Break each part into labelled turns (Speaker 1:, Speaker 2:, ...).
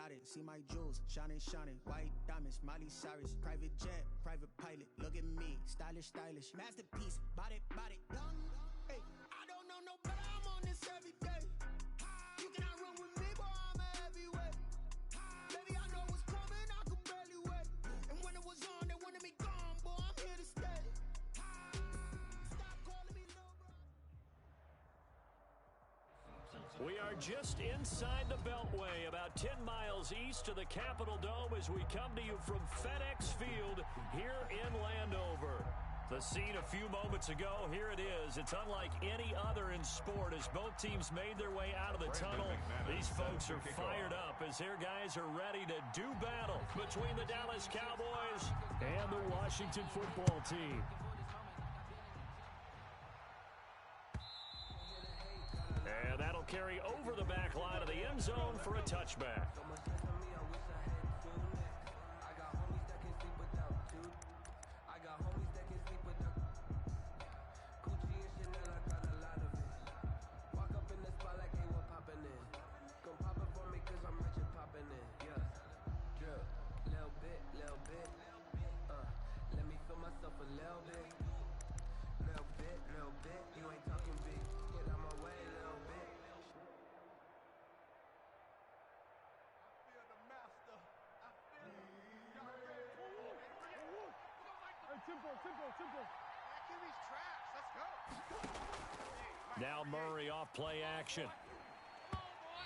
Speaker 1: got it. See my jewels, shining, shining. White diamonds, Miley Cyrus. Private jet, private pilot. Look at me, stylish, stylish. Masterpiece, body, body. Hey, I don't know no better. I'm on this every day. You cannot run with me, boy. I'm a heavyweight. Baby, I know what's coming. I could barely wait. And when it was on, they wanted me gone, boy. I'm here to stay. Stop calling me little bro.
Speaker 2: We are just inside the Beltway, about 10 miles east of the Capitol Dome as we come to you from FedEx Field here in Landover. The scene a few moments ago, here it is. It's unlike any other in sport as both teams made their way out of the tunnel. These folks are fired up as their guys are ready to do battle between the Dallas Cowboys and the Washington football team. And that'll carry over the back line of the end zone for a touchback.
Speaker 3: I got homies that can sleep without Gucci and Chanel, I got a lot of it. Walk up in the spot like, hey, what poppin' in? Come pop it for me, cause I'm rich and poppin' in. Yeah, drip, little bit, little bit. Let me feel myself a little bit. Little bit, you ain't talking big. Get out my way, little bit. I feel the master. I feel him. Y'all ready?
Speaker 4: Tempo. Kiwi's trash. Let's go.
Speaker 2: Now Murray off play action.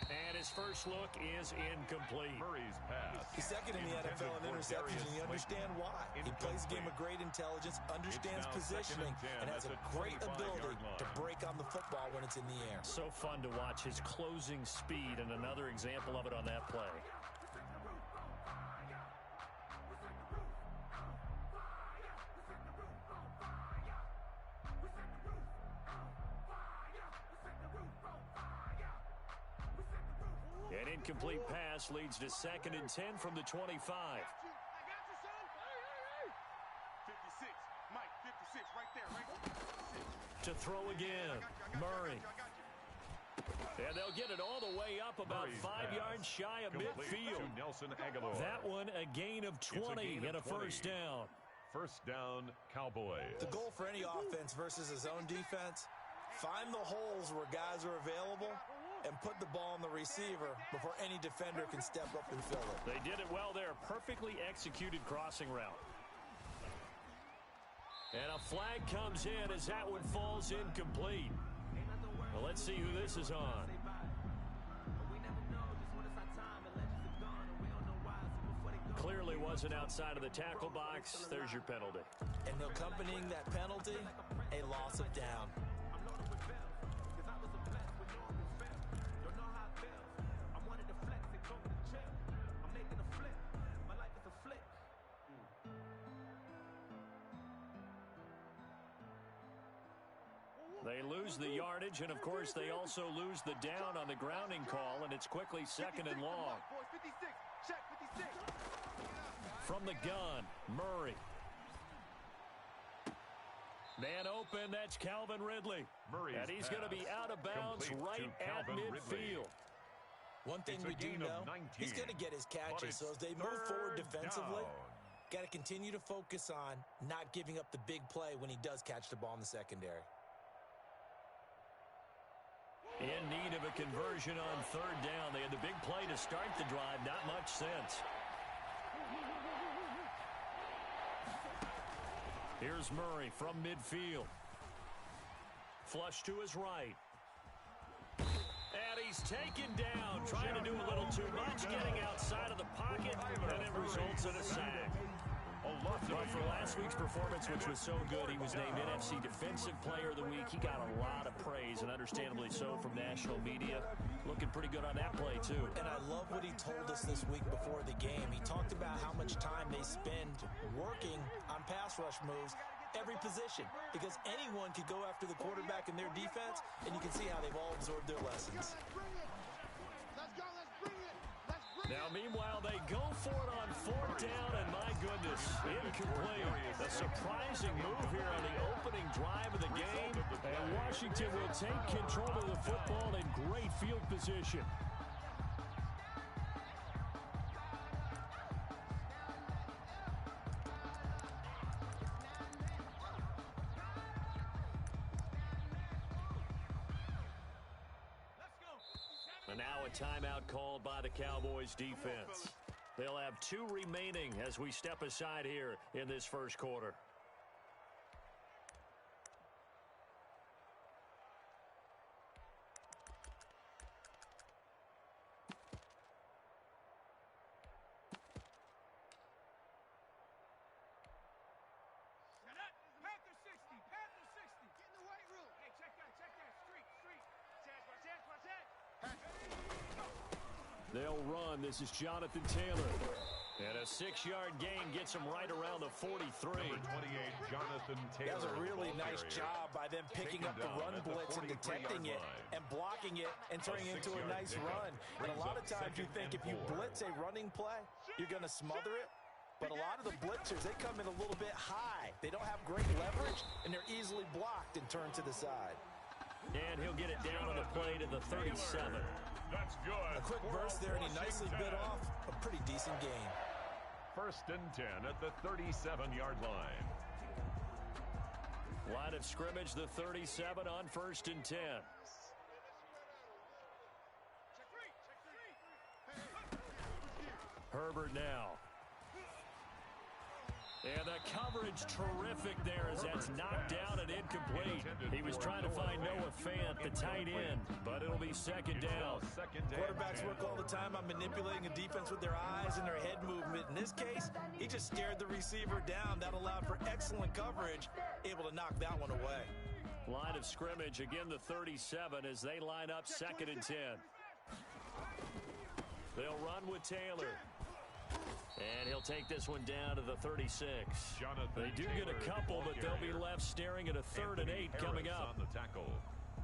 Speaker 2: And his first look is incomplete.
Speaker 5: Murray's pass.
Speaker 6: He's second in the NFL in interceptions, and you understand why. He plays a game of great intelligence, understands positioning, and has a great ability to break on the football when it's in the air.
Speaker 2: So fun to watch his closing speed, and another example of it on that play. An incomplete pass leads to 2nd and 10 from the 25.
Speaker 4: I got you, son. Hey.
Speaker 7: 56. Mike, 56. Right there.
Speaker 2: To throw again. Murray. And they'll get it all the way up about
Speaker 5: Murray's
Speaker 2: 5 yards shy of midfield.
Speaker 5: Nelson Aguilar.
Speaker 2: That one a gain of 20 and a first down.
Speaker 5: First down, Cowboys.
Speaker 6: The goal for any offense versus his own defense, find the holes where guys are available and put the ball on the receiver before any defender can step up and fill it.
Speaker 2: They did it well there. Perfectly executed crossing route. And a flag comes in as that one falls incomplete. Well, let's see who this is on. Clearly wasn't outside of the tackle box. There's your penalty.
Speaker 6: And accompanying that penalty, a loss of down.
Speaker 2: They lose the yardage, and, of course, they also lose the down on the grounding call, and it's quickly 2nd and long.
Speaker 7: 56. Check 56.
Speaker 2: From the gun, Murray. Man open, that's Calvin Ridley. And he's going to be out of bounds right at midfield.
Speaker 6: One thing we do know, he's going to get his catches, so as they move forward defensively, got to continue to focus on not giving up the big play when he does catch the ball in the secondary.
Speaker 2: In need of a conversion on 3rd down. They had the big play to start the drive. Not much sense. Here's Murray from midfield. Flush to his right. And he's taken down, trying to do a little too much, getting outside of the pocket, and it results in a sack. But for last week's performance, which was so good, he was named NFC Defensive Player of the Week. He got a lot of praise, and understandably so, from national media. Looking pretty good on that play, too.
Speaker 6: And I love what he told us this week before the game. He talked about how much time they spend working on pass rush moves, every position, because anyone could go after the quarterback in their defense, and you can see how they've all absorbed their lessons.
Speaker 4: Let's go.
Speaker 2: Now, meanwhile, they go for it on 4th down, and my goodness, incomplete. A surprising move here on the opening drive of the game, and Washington will take control of the football in great field position. now a timeout called by the Cowboys defense. They'll have 2 remaining as we step aside here in this first quarter. They'll run. This is Jonathan Taylor. And a 6-yard gain gets him right around the 43.
Speaker 5: Number 28, Jonathan Taylor.
Speaker 6: That was a really nice job by them picking up the run blitz and detecting it and blocking it and turning it into a nice run. And a lot of times you think if you blitz a running play, you're going to smother it. But a lot of the blitzers, they come in a little bit high. They don't have great leverage, and they're easily blocked and turned to the side.
Speaker 2: And he'll get it down on the play to the 37.
Speaker 5: That's good.
Speaker 6: A quick burst there, and he nicely bit off a pretty decent gain.
Speaker 5: 1st and 10 at the 37-yard line.
Speaker 2: Line of scrimmage, the 37 on 1st and 10. Herbert now. And the coverage terrific there as that's knocked down and incomplete. He was trying to find Noah Fant, the tight end, but it'll be 2nd down.
Speaker 6: Quarterbacks work all the time on manipulating a defense with their eyes and their head movement. In this case, he just stared the receiver down. That allowed for excellent coverage, able to knock that one away.
Speaker 2: Line of scrimmage, again the 37 as they line up 2nd and 10. They'll run with Taylor. And he'll take this one down to the 36. They do get a couple, but they'll be left staring at a 3rd and 8 coming up.
Speaker 5: On the tackle.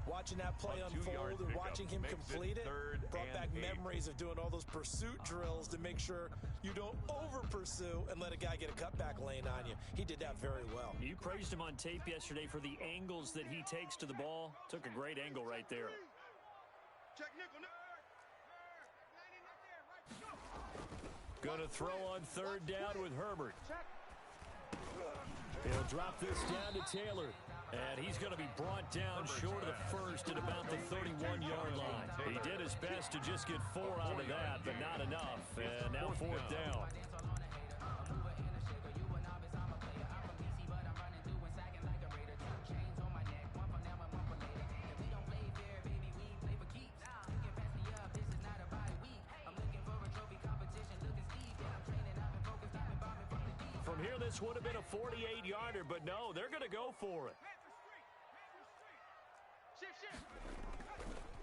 Speaker 6: Watching that play unfold and watching him complete it brought back memories of doing all those pursuit drills to make sure you don't over-pursue and let a guy get a cutback lane on you. He did that very well.
Speaker 2: You praised him on tape yesterday for the angles that he takes to the ball. Took a great angle right there.
Speaker 7: Check nickel.
Speaker 2: Going to throw on 3rd down with Herbert. He'll drop this down to Taylor. And he's going to be brought down short of the 1st at about the 31-yard line. He did his best to just get 4 out of that, but not enough. And now 4th down. From here, this would have been a 48-yarder, but no, they're going to go for it.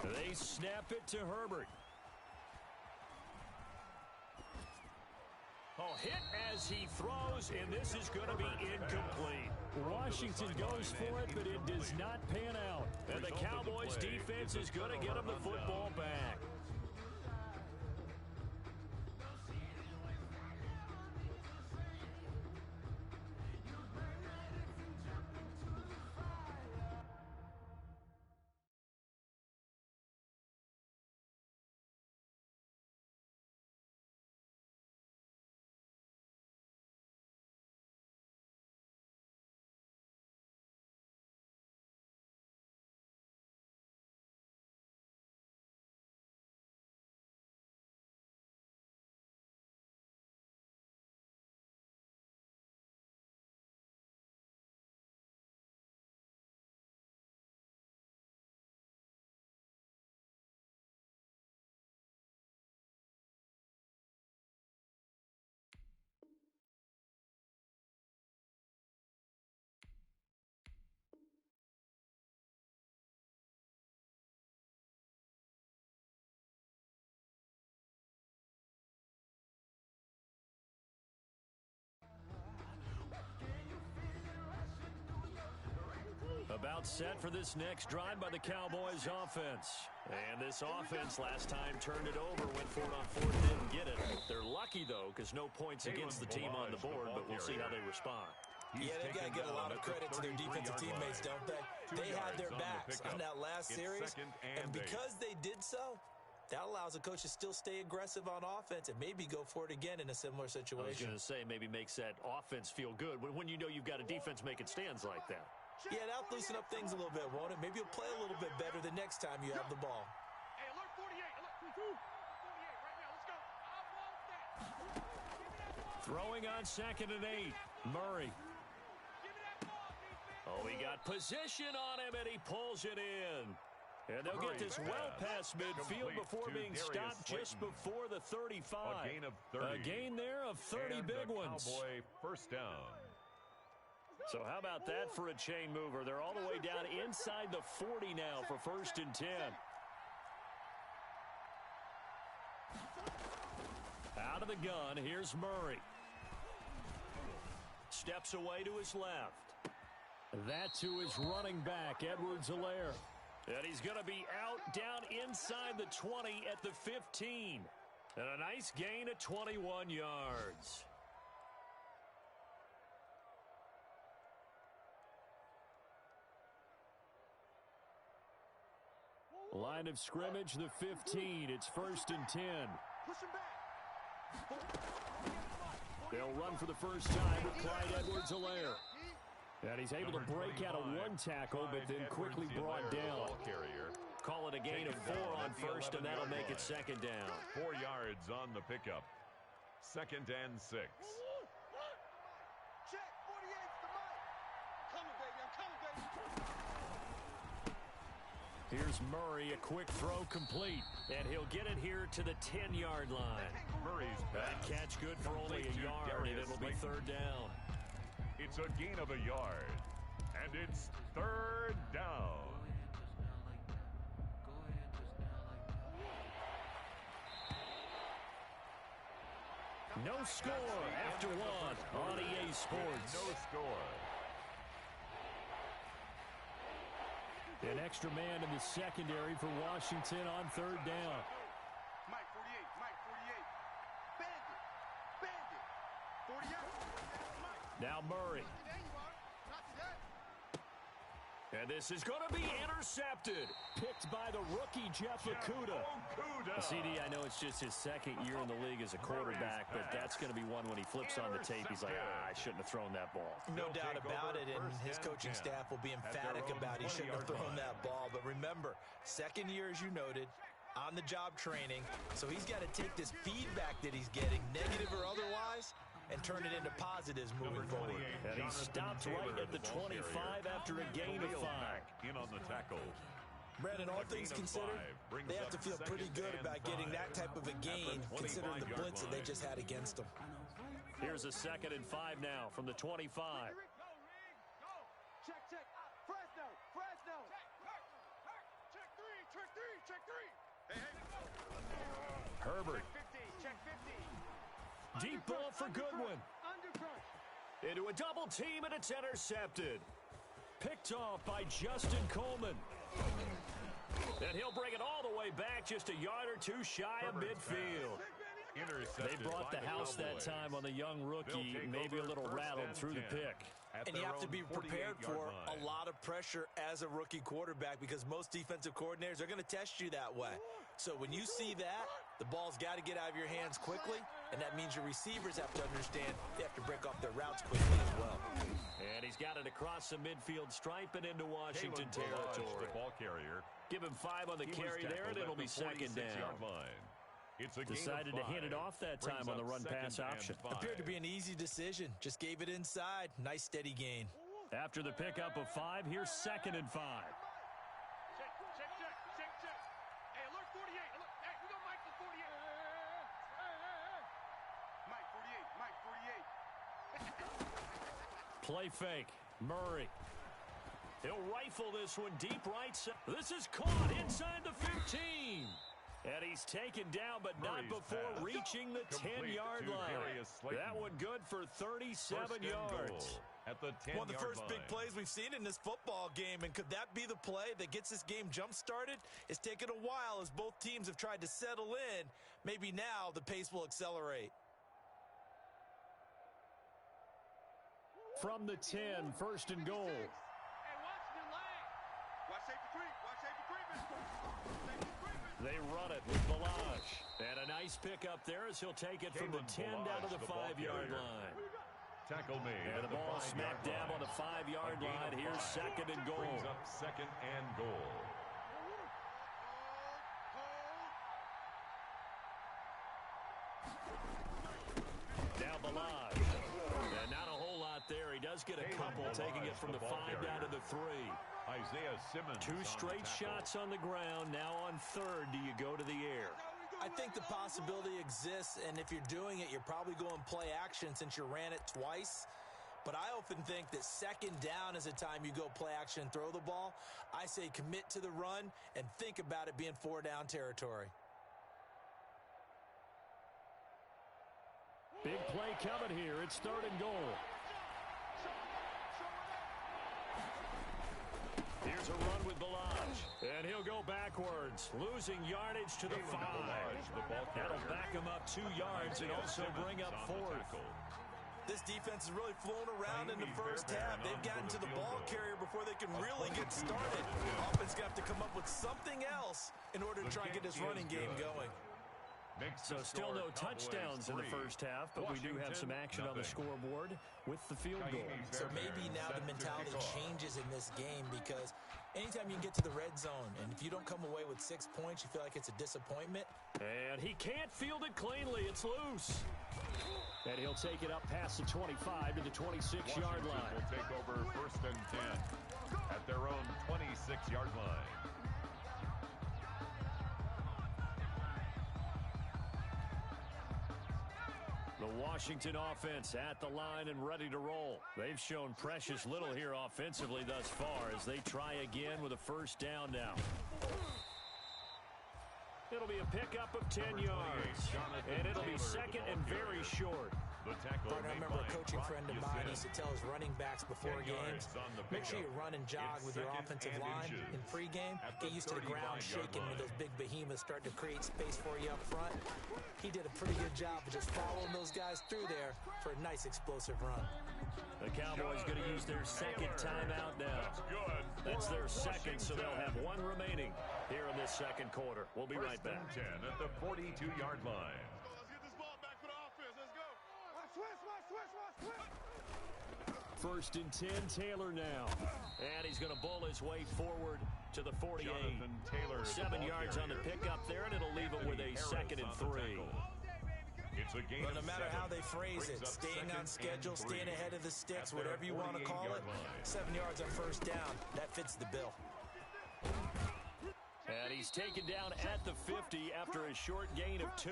Speaker 2: They snap it to Herbert. Oh, hit as he throws, and this is going to be incomplete. Washington goes for it, but it does not pan out. And the Cowboys defense is going to get them the football back. About set for this next drive by the Cowboys offense. And this offense last time turned it over, went for it on 4th, didn't get it. They're lucky, though, because no points against the team on the board, but we'll see how they respond.
Speaker 6: Yeah, they've got to get a lot of credit to their defensive teammates, don't they? They had their backs on that last series, and because they did so, that allows a coach to still stay aggressive on offense and maybe go for it again in a similar situation.
Speaker 2: I was going to say, maybe makes that offense feel good when you know you've got a defense making stands like that.
Speaker 6: Yeah, that'll loosen up things a little bit, won't it? Maybe you'll play a little bit better the next time you have the ball.
Speaker 7: Hey, alert 48. Alert.
Speaker 2: Throwing on 2nd and 8. Murray. Oh, he got position on him, and he pulls it in. And they'll get this well past midfield before being stopped just before the 35.
Speaker 5: A gain of 30.
Speaker 2: A gain there of 30
Speaker 5: and
Speaker 2: big ones.
Speaker 5: Cowboy first down.
Speaker 2: So how about that for a chain mover? They're all the way down inside the 40 now for 1st and 10. Out of the gun, here's Murray. Steps away to his left. That to his running back, Edwards-Helaire. And he's going to be out down inside the 20 at the 15. And a nice gain of 21 yards. Line of scrimmage, the 15. It's 1st and 10. They'll run for the first time with Clyde Edwards-Helaire. And he's able to break out of one tackle, but then quickly brought down. Call it a gain of 4 on 1st, and that'll make it 2nd down.
Speaker 5: 4 yards on the pickup. 2nd and 6.
Speaker 4: Check, 48's the mic. Coming, baby, I'm coming, baby.
Speaker 2: Here's Murray, a quick throw complete, and he'll get it here to the 10-yard line.
Speaker 5: Murray's
Speaker 2: That catch good for only a yard, and it'll be 3rd down.
Speaker 5: It's a gain of a yard, and it's 3rd down.
Speaker 2: No score after 1 on EA Sports.
Speaker 5: No score.
Speaker 2: An extra man in the secondary for Washington on 3rd down.
Speaker 4: Mike 48, Mike 48. Bandit, 48.
Speaker 2: Now Murray.
Speaker 4: There you are. Not today.
Speaker 2: And this is going to be intercepted. Picked by the rookie Jeff Okudah. CD, I know it's just his 2nd year in the league as a quarterback, but that's going to be one when he flips on the tape. He's like, I shouldn't have thrown that ball.
Speaker 6: No doubt about it, and his coaching staff will be emphatic about he shouldn't have thrown that ball. But remember, 2nd year, as you noted, on-the-job training, so he's got to take this feedback that he's getting, negative or otherwise, and turn it into positives moving forward.
Speaker 2: And he stopped right at the 25 after a gain of 5.
Speaker 5: In on the tackle.
Speaker 6: Brandon, all things considered, they have to feel pretty good about getting that type of a gain, considering the blitz that they just had against them.
Speaker 2: Here's a 2nd and 5 now from the 25.
Speaker 4: Check, check. Fresno, Fresno. Check 3, check 3, check 3. Hey, hey.
Speaker 2: Herbert.
Speaker 4: Check 50, check 50.
Speaker 2: Deep ball for Goodwin. Into a double team, and it's intercepted. Picked off by Justin Coleman. And he'll bring it all the way back just a yard or 2 shy of midfield. They brought the house that time on the young rookie, maybe a little rattled through the pick.
Speaker 6: And you have to be prepared for a lot of pressure as a rookie quarterback because most defensive coordinators are going to test you that way. So when you see that, the ball's got to get out of your hands quickly, and that means your receivers have to understand they have to break off their routes quickly as well.
Speaker 2: And he's got it across the midfield stripe and into Washington territory.
Speaker 5: The ball carrier.
Speaker 2: Give him 5 on the carry there, and it'll be 2nd down.
Speaker 5: It's a
Speaker 2: Decided to hand it off that time on the run-pass option.
Speaker 6: Appeared to be an easy decision. Just gave it inside. Nice steady gain.
Speaker 2: After the pickup of 5, here's 2nd and 5.
Speaker 4: Check, check, check, check, check. Hey, alert 48. Alert. Hey, we got Mike for 48. Mike 48, Mike 48.
Speaker 2: Play fake. Murray. He'll rifle this one deep right side. This is caught inside the 15. And he's taken down, but not before reaching the 10-yard line. That one good for 37 yards.
Speaker 5: At the 10-yard line.
Speaker 6: One of the first big plays we've seen in this football game, and could that be the play that gets this game jump-started? It's taken a while as both teams have tried to settle in. Maybe now the pace will accelerate.
Speaker 2: From the 10, 1st and goal.
Speaker 4: Hey, watch the line. Watch safety 3. Watch safety 3, mister.
Speaker 2: They run it with Balaj. And a nice pickup there as he'll take it from the 10 down to the 5-yard line.
Speaker 5: Tackle made.
Speaker 2: And the ball smack dab on the 5-yard line. Here's 2nd and goal.
Speaker 5: Brings up 2nd and goal.
Speaker 2: Now Balaj. does get a couple, taking it from the 5 down to the 3.
Speaker 5: Isaiah Simmons.
Speaker 2: 2 straight shots on the ground. Now on 3rd, do you go to the air?
Speaker 6: I think the possibility exists, and if you're doing it, you're probably going play action since you ran it twice. But I often think that 2nd down is the time you go play action and throw the ball. I say commit to the run and think about it being 4 down territory.
Speaker 2: Big play coming here. It's 3rd and goal. Here's a run with Balaj. And he'll go backwards, losing yardage to the 5. That'll back him up 2 yards and also bring up 4th.
Speaker 6: This defense is really flown around in the first half. They've gotten to the ball carrier before they can really get started. Offense got to come up with something else in order to try and get this running game going.
Speaker 2: So still no touchdowns in the first half, but we do have some action on the scoreboard with the field goal.
Speaker 6: So maybe now the mentality changes in this game, because anytime you can get to the red zone, and if you don't come away with 6 points, you feel like it's a disappointment.
Speaker 2: And he can't field it cleanly. It's loose. And he'll take it up past the 25 to the 26-yard line.
Speaker 5: Will take over 1st and 10 at their own 26-yard line.
Speaker 2: The Washington offense at the line and ready to roll. They've shown precious little here offensively thus far as they try again with a 1st down now. It'll be a pickup of 10 yards, and it'll be 2nd and very short.
Speaker 6: Partner, I remember a coaching friend of mine used to tell his running backs before games, make sure you run and jog with your offensive line in pregame. Get used to the ground shaking when those big behemoths start to create space for you up front. He did a pretty good job of just following those guys through there for a nice explosive run.
Speaker 2: The Cowboys going to use their 2nd timeout now. That's their 2nd, so they'll have 1 remaining here in this 2nd quarter. We'll be right back.
Speaker 5: 10 at the 42-yard line.
Speaker 4: Let's get this ball back for the offense. Let's go. Switch.
Speaker 2: 1st and 10, Taylor now. And he's going to bull his way forward to the 48. 7 yards on the pickup there, and it'll leave him with a 2nd and 3.
Speaker 5: It's a game.
Speaker 6: But no matter how they phrase it, staying on schedule, staying ahead of the sticks, whatever you want to call it, 7 yards on 1st down, that fits the bill.
Speaker 2: And he's taken down at the 50 after a short gain of 2.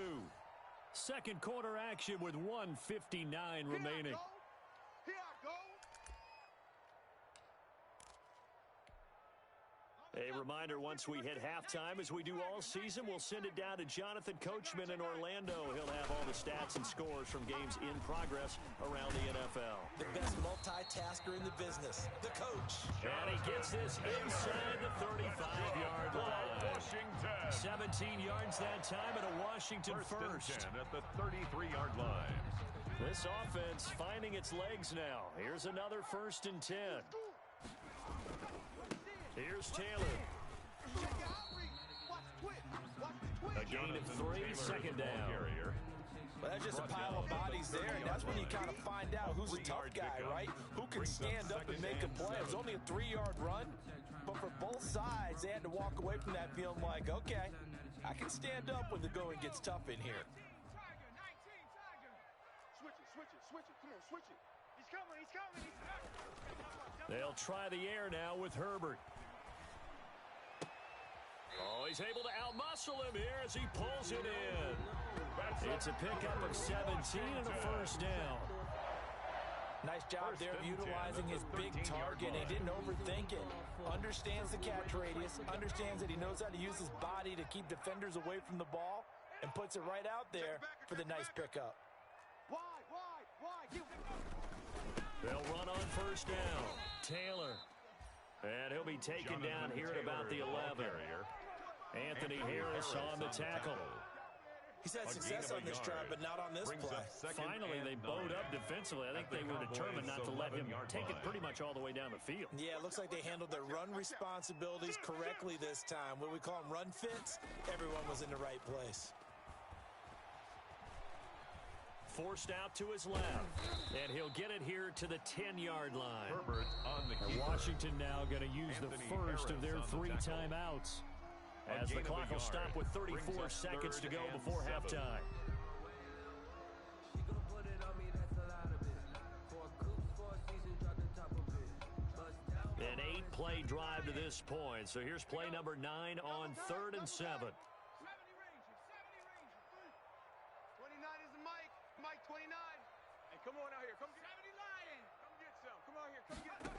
Speaker 2: 2nd quarter action with 1:59 remaining.
Speaker 4: Here I go.
Speaker 2: A reminder, once we hit halftime, as we do all season, we'll send it down to Jonathan Coachman in Orlando. He'll have all the stats and scores from games in progress around the NFL.
Speaker 6: The best multitasker in the business, the coach.
Speaker 2: And he gets this inside the 35-yard line. 17 yards that time at a Washington first.
Speaker 5: 10 at the 33-yard line.
Speaker 2: This offense finding its legs now. Here's another 1st and 10. Here's Taylor. A gain of 3, 2nd down.
Speaker 6: But that's just a pile of bodies there, and that's when you kind of find out who's a tough guy, right? Who can stand up and make a play. It was only a 3-yard run, but for both sides, they had to walk away from that feeling like, okay, I can stand up when the going gets tough in here.
Speaker 4: Switch it. Come on, switch it. He's coming.
Speaker 2: They'll try the air now with Herbert. Oh, he's able to outmuscle him here as he pulls it in. It's a pickup of 17 and a 1st down.
Speaker 6: Nice job there of utilizing his big target. He didn't overthink it. Understands the catch radius. Understands that he knows how to use his body to keep defenders away from the ball, and puts it right out there for the nice pickup.
Speaker 4: Wide.
Speaker 2: They'll run on 1st down. Taylor. And he'll be taken down here at about the 11. Anthony Harris on the tackle.
Speaker 6: He's had success on this drive, but not on this play.
Speaker 2: Finally, they bowed up defensively. I think they were determined not to let him take it pretty much all the way down the field.
Speaker 6: Yeah, it looks like they handled their run responsibilities correctly this time. What we call them run fits, everyone was in the right place.
Speaker 2: Forced out to his left, and he'll get it here to the 10-yard line.
Speaker 5: Herbert on the keeper.
Speaker 2: Washington now going to use the first of their 3 timeouts, as the clock will stop with 34 seconds to go before halftime.
Speaker 3: She gon' put it on me, that's a lot of it. 4 coops, 4 seasons, drop
Speaker 2: play drive to this point. So here's play number 9 on 3rd and 7.
Speaker 4: 29 is the Mike. Mike 29. Hey, come on out here. Come get 70 Lion. Come get some. Come out here. Come get some.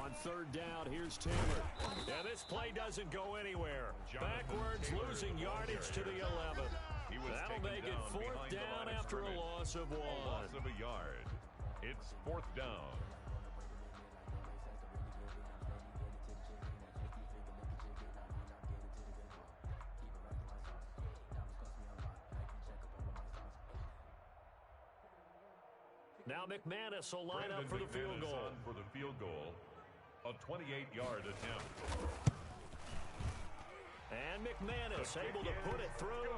Speaker 2: On 3rd down, here's Taylor. And this play doesn't go anywhere. Backwards, losing yardage to the 11. That'll make it 4th down after a loss of 1.
Speaker 5: Loss of a yard. It's 4th down.
Speaker 2: Now McManus will line up for the field goal.
Speaker 5: For the field goal, a 28-yard attempt.
Speaker 2: And McManus able to put it through,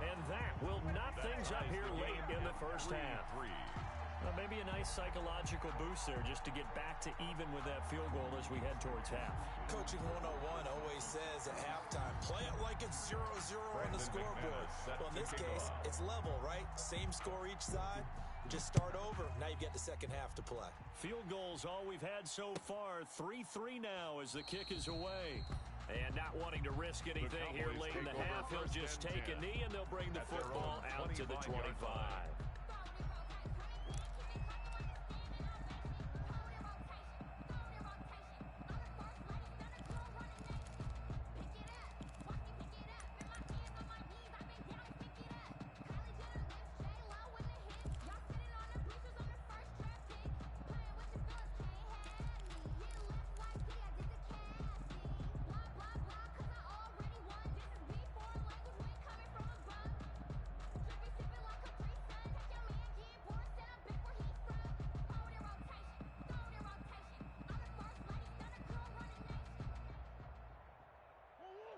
Speaker 2: and that will knot things up here late in the first half. Well, maybe a nice psychological boost there just to get back to even with that field goal as we head towards half.
Speaker 6: Coaching 101 always says at halftime, play it like it's 0-0 on the scoreboard. Well, in this case, it's level, right? Same score each side. Just start over. Now you've got the second half to play.
Speaker 2: Field goals all we've had so far. 3-3 now as the kick is away. And not wanting to risk anything here late in the half, he'll just take a knee and they'll bring the football out to the 25.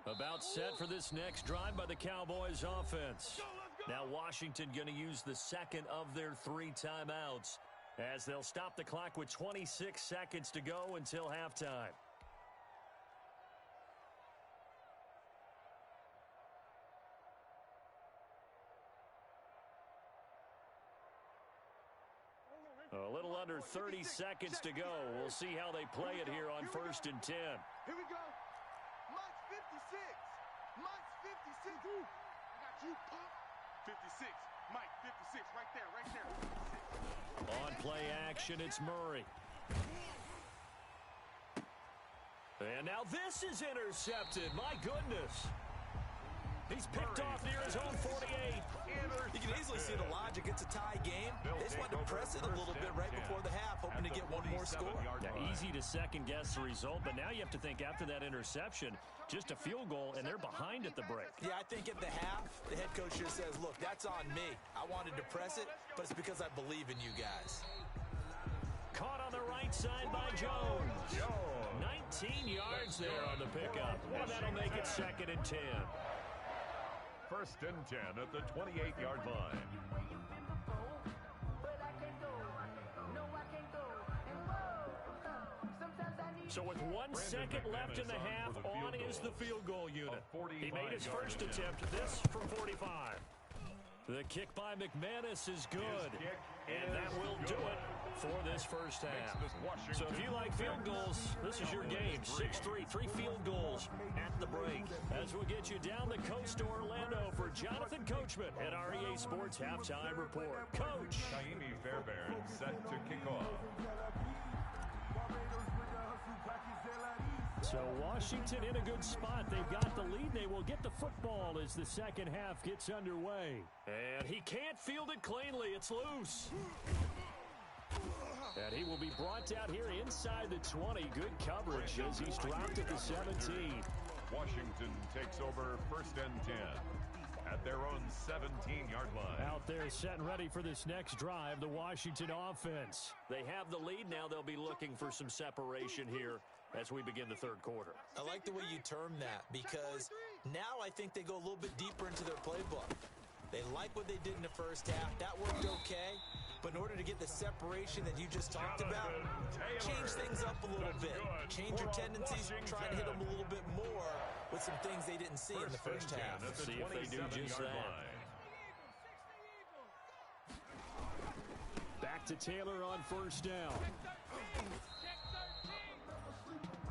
Speaker 2: About set for this next drive by the Cowboys offense. Now Washington going to use the second of their 3 timeouts as they'll stop the clock with 26 seconds to go until halftime. A little under 30 seconds to go. We'll see how they play it here on 1st and 10.
Speaker 4: Here we go. Mike's 56. Mike's 56. I got you, Pop. 56. Mike, 56. Right there, right there. 56.
Speaker 2: On play action, it's Murray. And now this is intercepted. My goodness. He's picked off near his own 48.
Speaker 6: You can easily see the logic. It's a tie game. They just wanted to press it a little bit right before the half, hoping to get one more score.
Speaker 2: Now, easy to second-guess the result, but now you have to think after that interception, just a field goal, and they're behind at the break.
Speaker 6: Yeah, I think at the half, the head coach here says, look, that's on me. I wanted to press it, but it's because I believe in you guys.
Speaker 2: Caught on the right side by Jones. 19 yards there on the pickup, and that'll make it 2nd and 10.
Speaker 5: 1st and 10 at the 28-yard line.
Speaker 2: So with 1 second left in the half, on is the field goal unit. He made his first attempt, this from 45. The kick by McManus is good, and that will do it for this first half. So if you like field goals, this is your game. 6-3, 3 field goals at the break. As we'll get you down the coast to Orlando for Jonathan Coachman at REA Sports Halftime Report. Coach.
Speaker 5: Naimi Fairbairn set to kick off.
Speaker 2: So Washington in a good spot. They've got the lead. They will get the football as the second half gets underway. And he can't field it cleanly. It's loose. And he will be brought down here inside the 20. Good coverage as he's dropped at the 17.
Speaker 5: Washington takes over 1st and 10 at their own 17-yard line.
Speaker 2: Out there set and ready for this next drive, the Washington offense. They have the lead now. They'll be looking for some separation here as we begin the 3rd quarter.
Speaker 6: I like the way you term that because now I think they go a little bit deeper into their playbook. They like what they did in the first half. That worked okay. But in order to get the separation that you just talked about, change things up a little bit. Change your tendencies, try and hit them a little bit more with some things they didn't see in the first half.
Speaker 2: Let's see if they do just that. Back to Taylor on 1st down.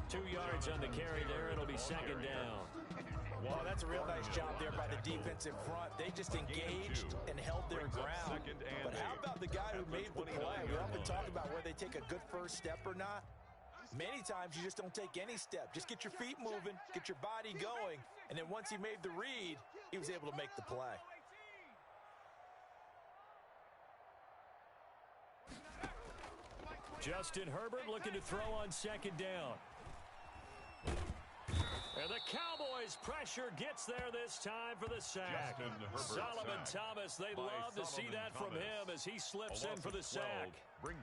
Speaker 2: 2 yards on the carry there. It'll be second down.
Speaker 6: Well, that's a real nice job there by the defensive front. They just engaged and held their ground. But how about the guy who made the play? We often talk about where they take a good first step or not. Many times you just don't take any step. Just get your feet moving, get your body going, and then once he made the read, he was able to make the play.
Speaker 2: Justin Herbert looking to throw on second down. And the Cowboys' pressure gets there this time for the sack. Solomon Thomas, they'd love to see that from him as he slips in for the sack.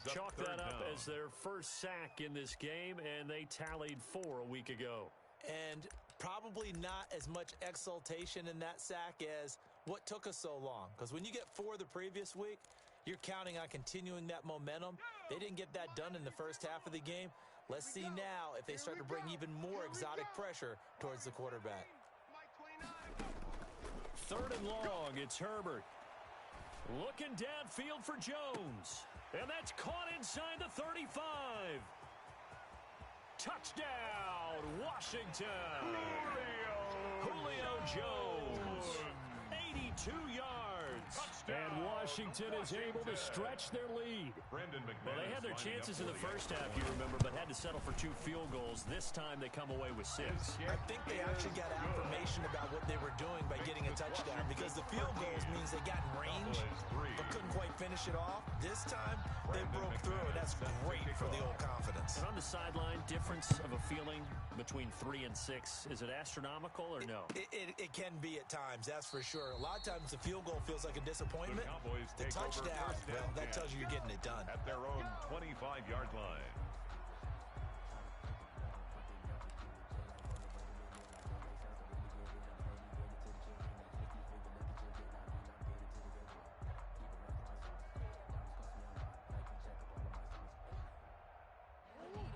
Speaker 2: Chalk that up as their first sack in this game, and they tallied 4 a week ago.
Speaker 6: And probably not as much exultation in that sack as what took us so long. Because when you get 4 the previous week, you're counting on continuing that momentum. They didn't get that done in the first half of the game. Let's see now if they start to bring even more exotic pressure towards the quarterback.
Speaker 2: 3rd and long, it's Herbert. Looking downfield for Jones. And that's caught inside the 35. Touchdown, Washington. Julio Jones. 82 yards. And Washington is able to stretch their lead. Well, they had their chances in the first half, you remember, but had to settle for 2 field goals. This time they come away with 6.
Speaker 6: I think they actually got affirmation about what they were doing by getting a touchdown, because the field goals means they got in range but couldn't quite finish it off. This time they broke through, and that's great for the old confidence.
Speaker 2: And on the sideline, difference of a feeling between 3 and 6, is it astronomical or no?
Speaker 6: It can be at times, that's for sure. A lot of times the field goal feels like a disappointment. The touchdown, well, that tells you you're getting it done.
Speaker 5: At their own 25-yard line.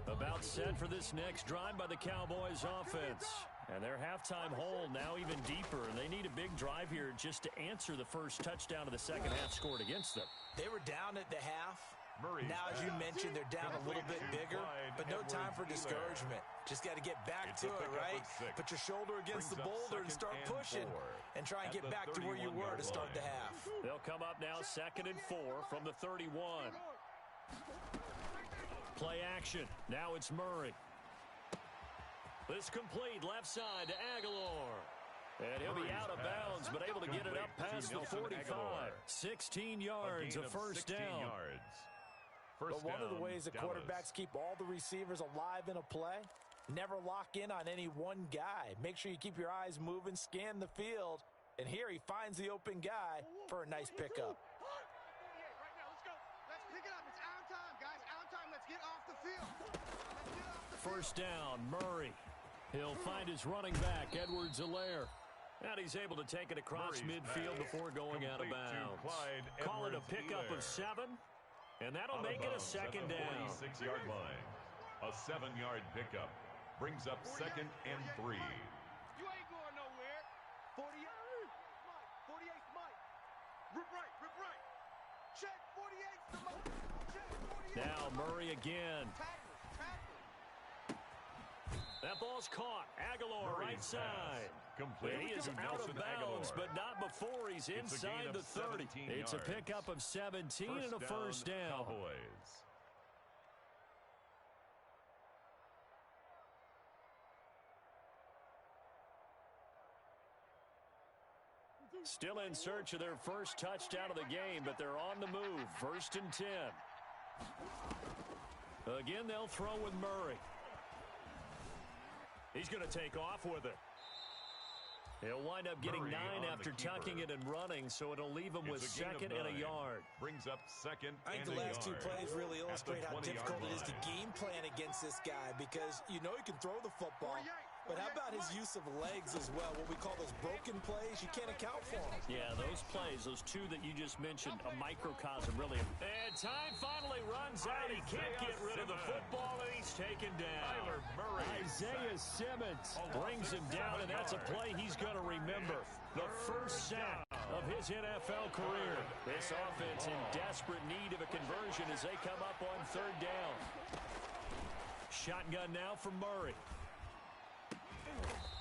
Speaker 2: About set for this next drive by the Cowboys offense. And their halftime hole now even deeper. They need a big drive here just to answer the first touchdown of the second half scored against them.
Speaker 6: They were down at the half. Now, as you mentioned, they're down a little bit bigger, but no time for discouragement. Just got to get back to it, right? Put your shoulder against the boulder and start pushing and try and get back to where you were to start the half.
Speaker 2: They'll come up now 2nd and 4 from the 31. Play action. Now it's Murray. This complete left side to Aguilar. And he'll be out of bounds, but able to get it up past the 45. 16 yards, a first down.
Speaker 6: But one of the ways the quarterbacks keep all the receivers alive in a play, never lock in on any one guy. Make sure you keep your eyes moving, scan the field, and here he finds the open guy for a nice pickup.
Speaker 2: First down, Murray. He'll find his running back, Edwards-Helaire. And he's able to take it across midfield before going out of bounds. Call it a pickup of 7, and that'll make it a second down.
Speaker 5: 46-yard line. A 7-yard pickup brings up 2nd and 3.
Speaker 4: You ain't going nowhere. 48, Mike. Rip right. Check 48's the Mike. Check 48.
Speaker 2: Now Murray again. That ball's caught. Aguilar right side.
Speaker 5: Complete.
Speaker 2: He is out of bounds, but not before he's inside the 30. It's a pickup of 17 and a first down.
Speaker 5: Cowboys.
Speaker 2: Still in search of their first touchdown of the game, but they're on the move. 1st and 10. Again, they'll throw with Murray. He's going to take off with it. He'll wind up getting 9 after tucking it and running, so it'll leave him with 2nd and a yard.
Speaker 5: Brings up 2nd
Speaker 6: I think the last 2 plays really illustrate how difficult it is to game plan against this guy, because you know he can throw the football. But how about his use of legs as well? What we call those broken plays, you can't account for them.
Speaker 2: Yeah, those plays, those 2 that you just mentioned, a microcosm, really. And time finally runs out. He can't get rid of the football, and he's taken down. Isaiah Simmons brings him down, and that's a play he's going to remember. The first sack of his NFL career. This offense in desperate need of a conversion as they come up on 3rd down. Shotgun now for Murray.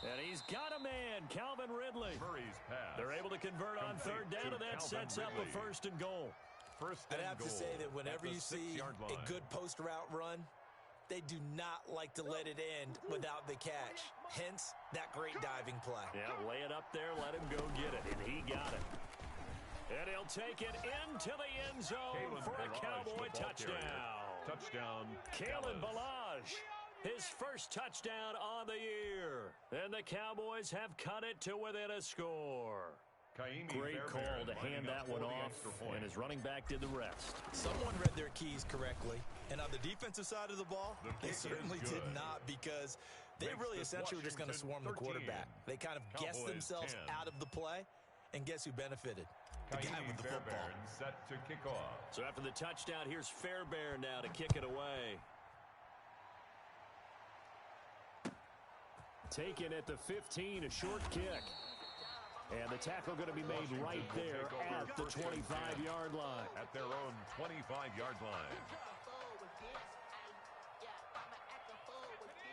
Speaker 2: And he's got a man, Calvin Ridley.
Speaker 5: Murray's pass.
Speaker 2: They're able to convert on third down, and that sets up a first and goal.
Speaker 6: I'd have to say that whenever you see a good post route run, they do not like to let it end without the catch. Hence, that great diving play.
Speaker 2: Yeah, lay it up there, let him go get it, and he got it. And he'll take it into the end zone for a Cowboy touchdown.
Speaker 5: Touchdown,
Speaker 2: Kalen Ballage, his first touchdown on the year. And the Cowboys have cut it to within a score. Great call to hand that one off, and his running back did the rest.
Speaker 6: Someone read their keys correctly, and on the defensive side of the ball, they certainly did not, because they really essentially were just going to swarm the quarterback. They kind of guessed themselves out of the play, and guess who benefited? The guy with the football.
Speaker 5: Set to kick off.
Speaker 2: So after the touchdown, here's Fairbairn now to kick it away. Taken at the 15, a short kick. And the tackle going to be made right there at the 25-yard line.
Speaker 5: At their own 25-yard line.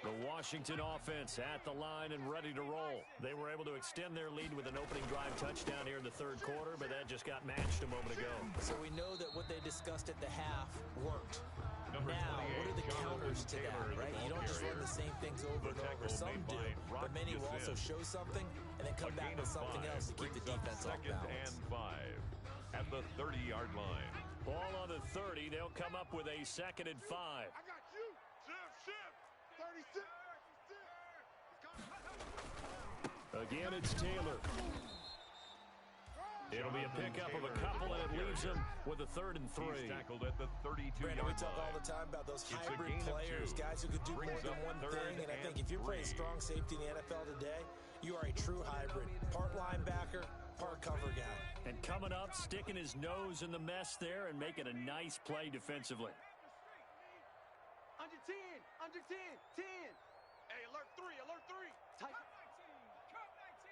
Speaker 2: The Washington offense at the line and ready to roll. They were able to extend their lead with an opening drive touchdown here in the third quarter, but that just got matched a moment ago.
Speaker 6: So we know that what they discussed at the half worked. Now, what are the counters to that, right? You don't just run the same things over and over. Some do, but many will also show something and then come back with something else to keep the defense off balance.
Speaker 5: Second and 5 at the 30-yard line.
Speaker 2: Ball on the 30. They'll come up with a second and 5.
Speaker 4: I got you. Shift. 36.
Speaker 2: Again, it's Taylor. It'll be a pickup of a couple, and it leaves him with a 3rd and 3.
Speaker 5: He's tackled at the 32-yard line.
Speaker 6: We talk all the time about those hybrid players, guys who could do more than one thing. And I think if you're playing strong safety in the NFL today, you are a true hybrid. Part linebacker, part cover guy.
Speaker 2: And coming up, sticking his nose in the mess there and making a nice play defensively.
Speaker 4: Under 10. 10. Hey, alert 3. Tight. Cut
Speaker 3: 19.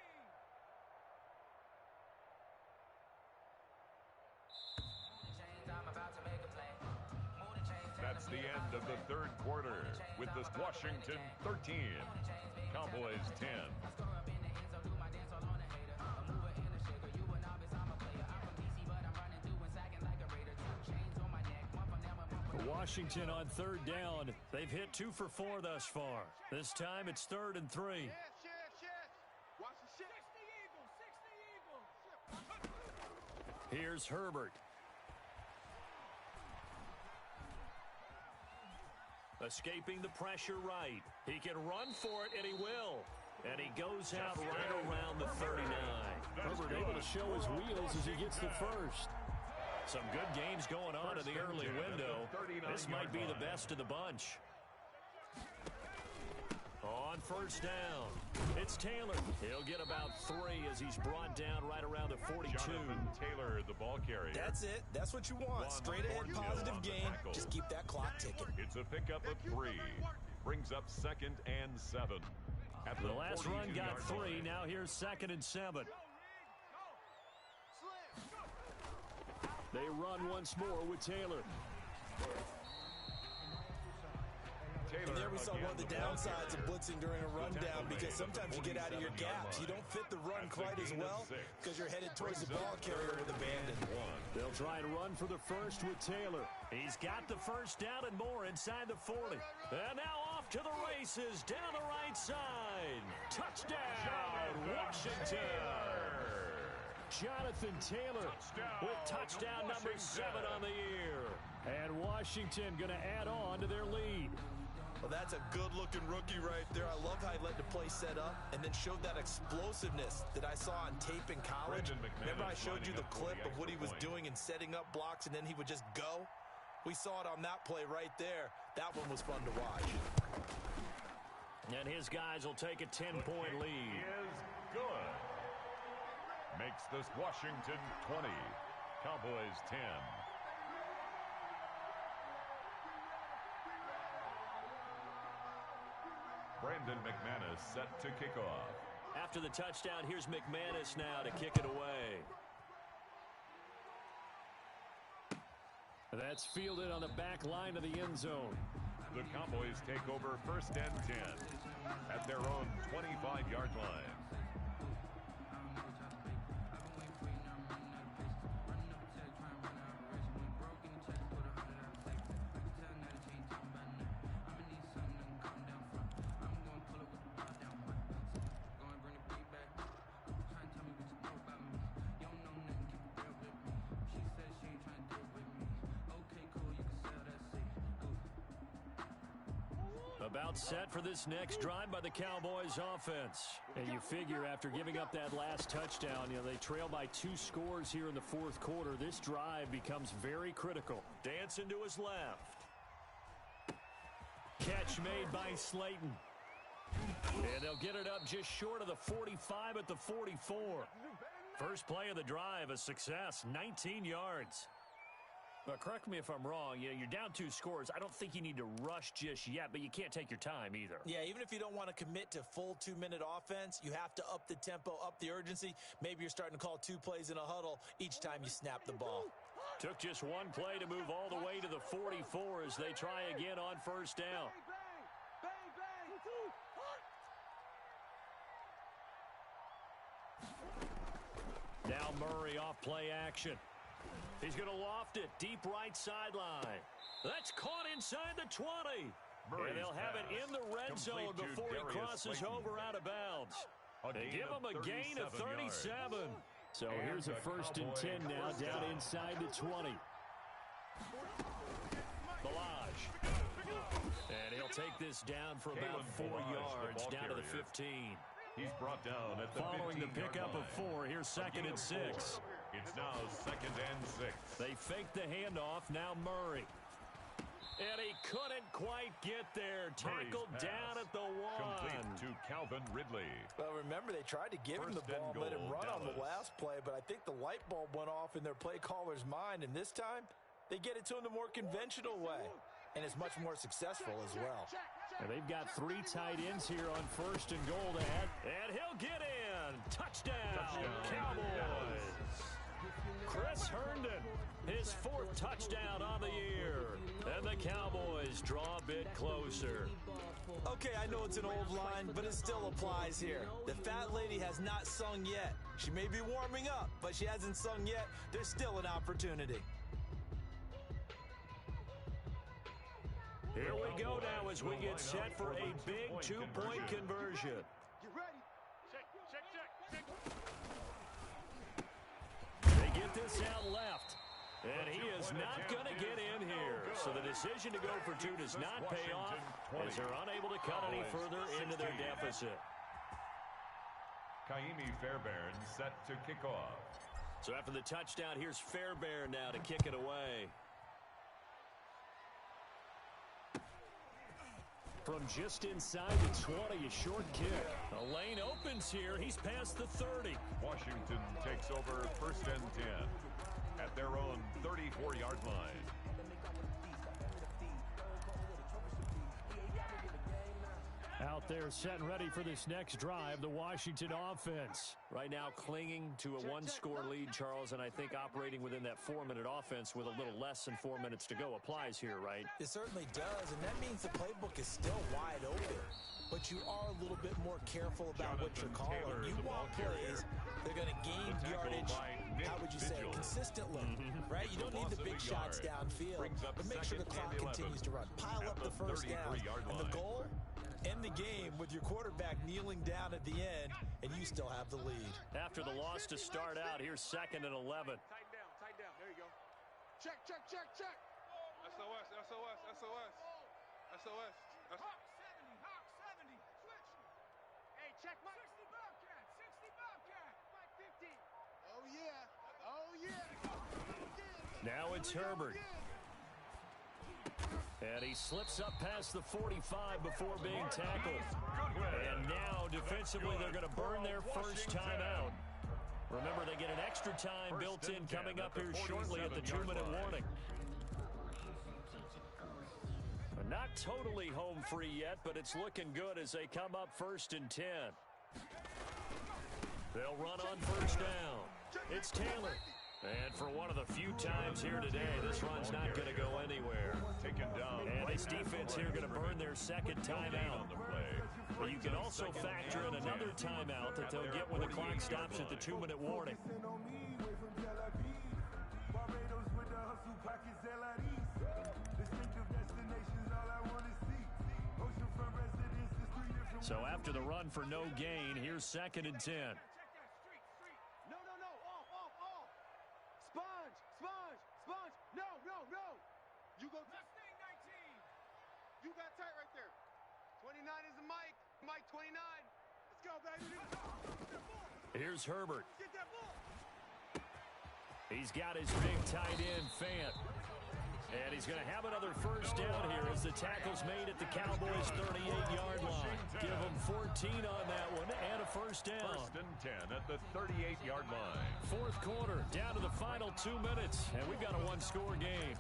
Speaker 5: That's the end of the third quarter with the Washington 13, Cowboys 10.
Speaker 2: Washington on third down. They've hit 2 for 4 thus far. This time it's 3rd and 3.
Speaker 4: Yes. Watch the shit. 60 Eagles.
Speaker 2: Here's Herbert. Escaping the pressure right. He can run for it, and he will. And he goes out right around the 39. Herbert able to show his wheels as he gets the first. Some good games going on in the early window. This might be the best of the bunch. On first down, it's Taylor. He'll get about 3 as he's brought down right around the 42.
Speaker 5: Taylor, the ball carrier.
Speaker 6: That's it. That's what you want. Straight ahead positive game. Just keep that clock ticking.
Speaker 5: It's a pickup of 3. Brings up 2nd and 7. At
Speaker 2: the last run got 3. Now here's 2nd and 7. They run once more with Taylor.
Speaker 6: And there we saw one of the downsides of blitzing during a rundown, because sometimes you get out of your gaps. You don't fit the run quite as well because you're headed towards the ball carrier with abandon.
Speaker 2: They'll try and run for the first with Taylor. He's got the first down and more inside the 40. And now off to the races down the right side. Touchdown, Washington. Jonathan Taylor with touchdown number 7 on the year. And Washington going to add on to their lead.
Speaker 6: Well, that's a good-looking rookie right there. I love how he let the play set up and then showed that explosiveness that I saw on tape in college. Remember I showed you the clip of what he was doing and setting up blocks, and then he would just go? We saw it on that play right there. That one was fun to watch.
Speaker 2: And his guys will take a 10-point lead.
Speaker 5: He is good. Makes this Washington 20, Cowboys 10. Brandon McManus set to kick off.
Speaker 2: After the touchdown, here's McManus now to kick it away. That's fielded on the back line of the end zone.
Speaker 5: The Cowboys take over 1st and 10 at their own 25-yard line.
Speaker 2: About set for this next drive by the Cowboys offense. And you figure after giving up that last touchdown, they trail by 2 scores here in the 4th quarter. This drive becomes very critical. Dancing to his left. Catch made by Slayton. And they'll get it up just short of the 45 at the 44. First play of the drive, a success, 19 yards. But correct me if I'm wrong, you're down 2 scores. I don't think you need to rush just yet, but you can't take your time either.
Speaker 6: Yeah, even if you don't want to commit to full 2-minute offense, you have to up the tempo, up the urgency. Maybe you're starting to call 2 plays in a huddle each time you snap the ball.
Speaker 2: Took just 1 play to move all the way to the 44 as they try again on 1st down. Now Murray off play action. He's going to loft it deep right sideline. That's caught inside the 20. And they'll have it in the red zone before he crosses over out of bounds. They give him a gain of 37. So here's a 1st and 10 now down inside the 20. Balaj. And he'll take this down for about 4 yards down to the 15.
Speaker 5: He's brought down at the
Speaker 2: Following the pickup of 4, here's 2nd and 6.
Speaker 5: It's now 2nd and 6.
Speaker 2: They fake the handoff, now Murray. And he couldn't quite get there. Tackled down at the 1.
Speaker 5: Complete to Calvin Ridley.
Speaker 6: Well, remember, they tried to give him the ball, let him run on the last play, but I think the light bulb went off in their play caller's mind, and this time they get it to him the more conventional way, and it's much more successful as well.
Speaker 2: And they've got 3 tight ends here on 1st and goal to head. And he'll get in. Touchdown. Cowboys. Chris Herndon, his 4th touchdown on the year. And the Cowboys draw a bit closer.
Speaker 6: Okay, I know it's an old line, but it still applies here. The fat lady has not sung yet. She may be warming up, but she hasn't sung yet. There's still an opportunity.
Speaker 2: Here we go now as we get set for a big 2-point conversion.
Speaker 4: Get ready. Check.
Speaker 2: They get this out left. And he is not going to get in here. So the decision to go for 2 does not pay off as they're unable to cut any further into their deficit.
Speaker 5: Kaimi Fairbairn set to kick off.
Speaker 2: So after the touchdown, here's Fairbairn now to kick it away. From just inside the 20, a short kick. The lane opens here. He's past the 30.
Speaker 5: Washington takes over 1st and 10 at their own 34-yard line.
Speaker 2: Out there set and ready for this next drive, the Washington offense. Right now clinging to a 1-score lead, Charles, and I think operating within that 4-minute offense with a little less than 4 minutes to go applies here, right?
Speaker 6: It certainly does, and that means the playbook is still wide open. But you are a little bit more careful about what you're calling. You want plays, they're going to gain yardage, how would you say, consistently, right? You don't need the big shots downfield, but make sure the clock continues to run. Pile up the 1st down, and the goal? End the game with your quarterback kneeling down at the end, and you still have the lead.
Speaker 2: After the loss to start out, here's 2nd and 11.
Speaker 4: Tight down. There you go. Check. SOS. Hawk 70. Switch. Hey, check Mike. 60 Bobcat. Mike 50. Oh, yeah.
Speaker 2: Now it's Herbert. And he slips up past the 45 before being tackled. And now, defensively, they're going to burn their first time out. Remember, they get an extra time built in coming up here shortly at the 2-minute warning. Not totally home free yet, but it's looking good as they come up 1st and 10. They'll run on 1st down. It's Taylor. And for one of the few times here today, this run's not going to go anywhere.
Speaker 5: Taken down.
Speaker 2: And This defense here going to burn their second timeout. But you can also factor in another timeout that they'll get when the clock stops at the 2-minute warning. So after the run for no gain, here's 2nd and 10.
Speaker 4: No. Off. Sponge. No. You go. You got tight right there. 29 is the Mike. Mike 29. Let's go, baby.
Speaker 2: Here's Herbert.
Speaker 4: Get that ball.
Speaker 2: He's got his big tight end, Fant. And he's going to have another first down here as the tackle's made at the Cowboys' 38-yard line. Give them 14 on that one and a first down.
Speaker 5: 1st and 10 at the 38-yard line.
Speaker 2: 4th quarter, down to the final 2 minutes, and we've got a one-score game.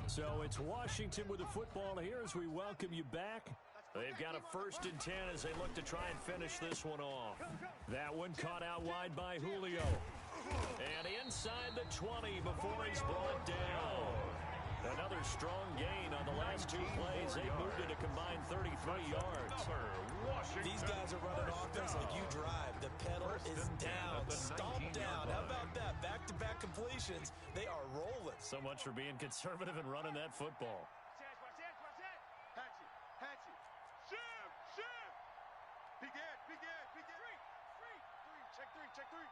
Speaker 2: So it's Washington with the football here as we welcome you back. They've got a 1st and 10 as they look to try and finish this one off. That one caught out wide by Julio. And inside the 20 before he's brought down. Another strong gain on the last 2 plays. They moved it a combined 33 yards.
Speaker 6: These guys are running offense like you drive. The pedal is down, stomped down. How about that? Back-to-back completions. They are rolling.
Speaker 2: So much for being conservative and running that football.
Speaker 4: Watch it. Hatch it. Shift. Peek in. Three. Check three.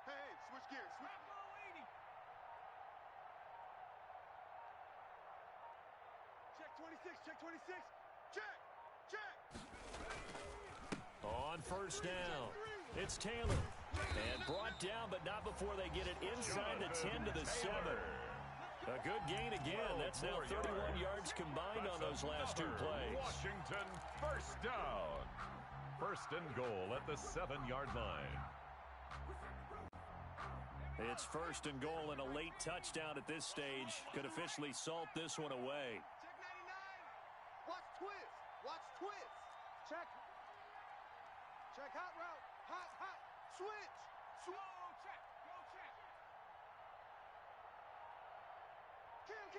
Speaker 4: Hey, switch gears. Check 26. Check.
Speaker 2: On first down, it's Taylor. And brought down, but not before they get it inside the 10 to the 7. A good gain again. That's now 31 yards combined on those last 2 plays.
Speaker 5: Washington, first down. 1st and goal at the 7-yard line.
Speaker 2: It's 1st and goal, and a late touchdown at this stage could officially salt this one away.
Speaker 4: Check 99. Watch twist. Check hot route. Hot. Switch. Go check. Kill.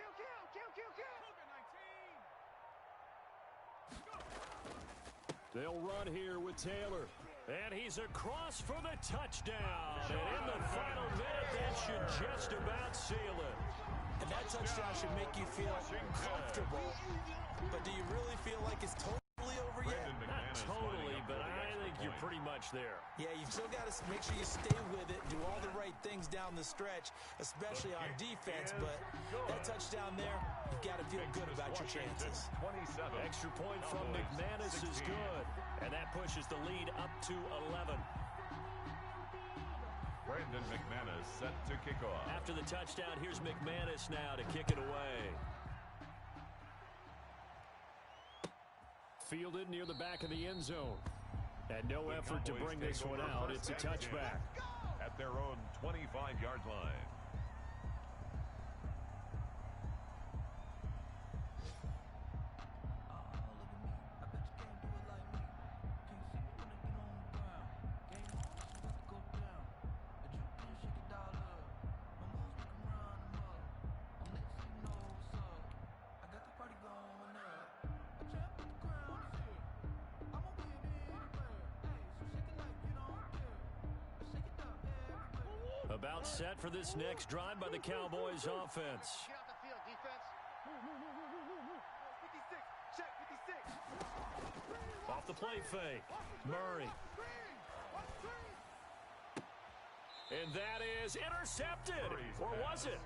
Speaker 2: They'll run here with Taylor. And he's across for the touchdown. And in the final minute, that should just about seal it.
Speaker 6: And that touchdown should make you feel comfortable. But do you really feel like it's totally over yet?
Speaker 2: Not totally, but I think you're pretty much there.
Speaker 6: Yeah, you've still got to make sure you stay with it, do all the right things down the stretch, especially on defense. But that touchdown there, you've got to feel good about your chances.
Speaker 2: Extra point from McManus is good. And that pushes the lead up to 11.
Speaker 5: Brandon McManus set to kick off.
Speaker 2: After the touchdown, here's McManus now to kick it away. Fielded near the back of the end zone. And no effort to bring this one out. It's a touchback.
Speaker 5: At their own 25-yard line.
Speaker 2: About set for this next drive by the Cowboys offense.
Speaker 4: Get off the field, defense. Move. 56. Check 56.
Speaker 2: Off the play fake. Murray. And that is intercepted. Or was it?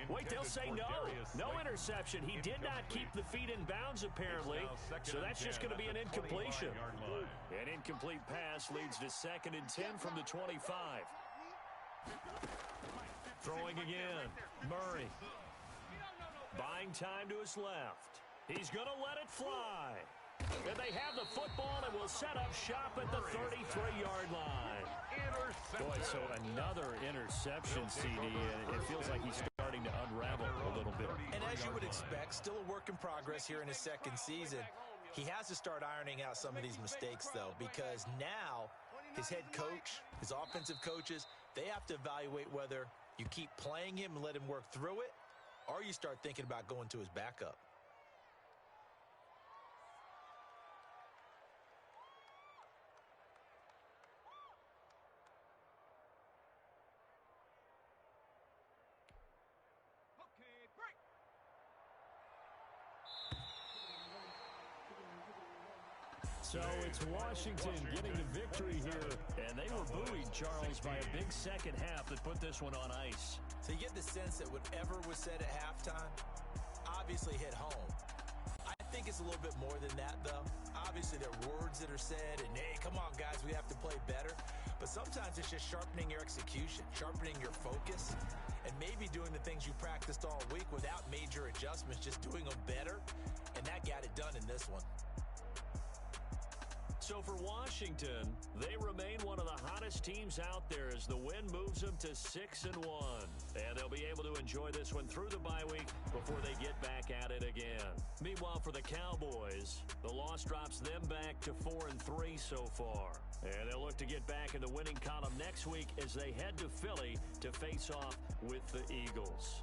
Speaker 2: Wait, they'll say no. No interception. He did not keep the feet in bounds, apparently. So that's just going to be an incompletion. An incomplete pass leads to 2nd and 10 from the 25. Throwing again. Murray. Buying time to his left. He's going to let it fly. And they have the football and will set up shop at the 33-yard line. Boy, so another interception, CD, and it feels like he's starting to unravel a little bit.
Speaker 6: And as you would expect, still a work in progress here in his second season. He has to start ironing out some of these mistakes, though, because now his head coach, his offensive coaches, they have to evaluate whether you keep playing him and let him work through it, or you start thinking about going to his backup.
Speaker 2: So it's Washington getting the victory here, and they were buoyed, Charles, by a big second half that put this one on ice.
Speaker 6: So you get the sense that whatever was said at halftime obviously hit home. I think it's a little bit more than that, though. Obviously, there are words that are said, and hey, come on, guys, we have to play better. But sometimes it's just sharpening your execution, sharpening your focus, and maybe doing the things you practiced all week without major adjustments, just doing them better, and that got it done in this one.
Speaker 2: So for Washington, they remain one of the hottest teams out there as the win moves them to 6-1. And they'll be able to enjoy this one through the bye week before they get back at it again. Meanwhile, for the Cowboys, the loss drops them back to 4-3 so far. And they'll look to get back in the winning column next week as they head to Philly to face off with the Eagles.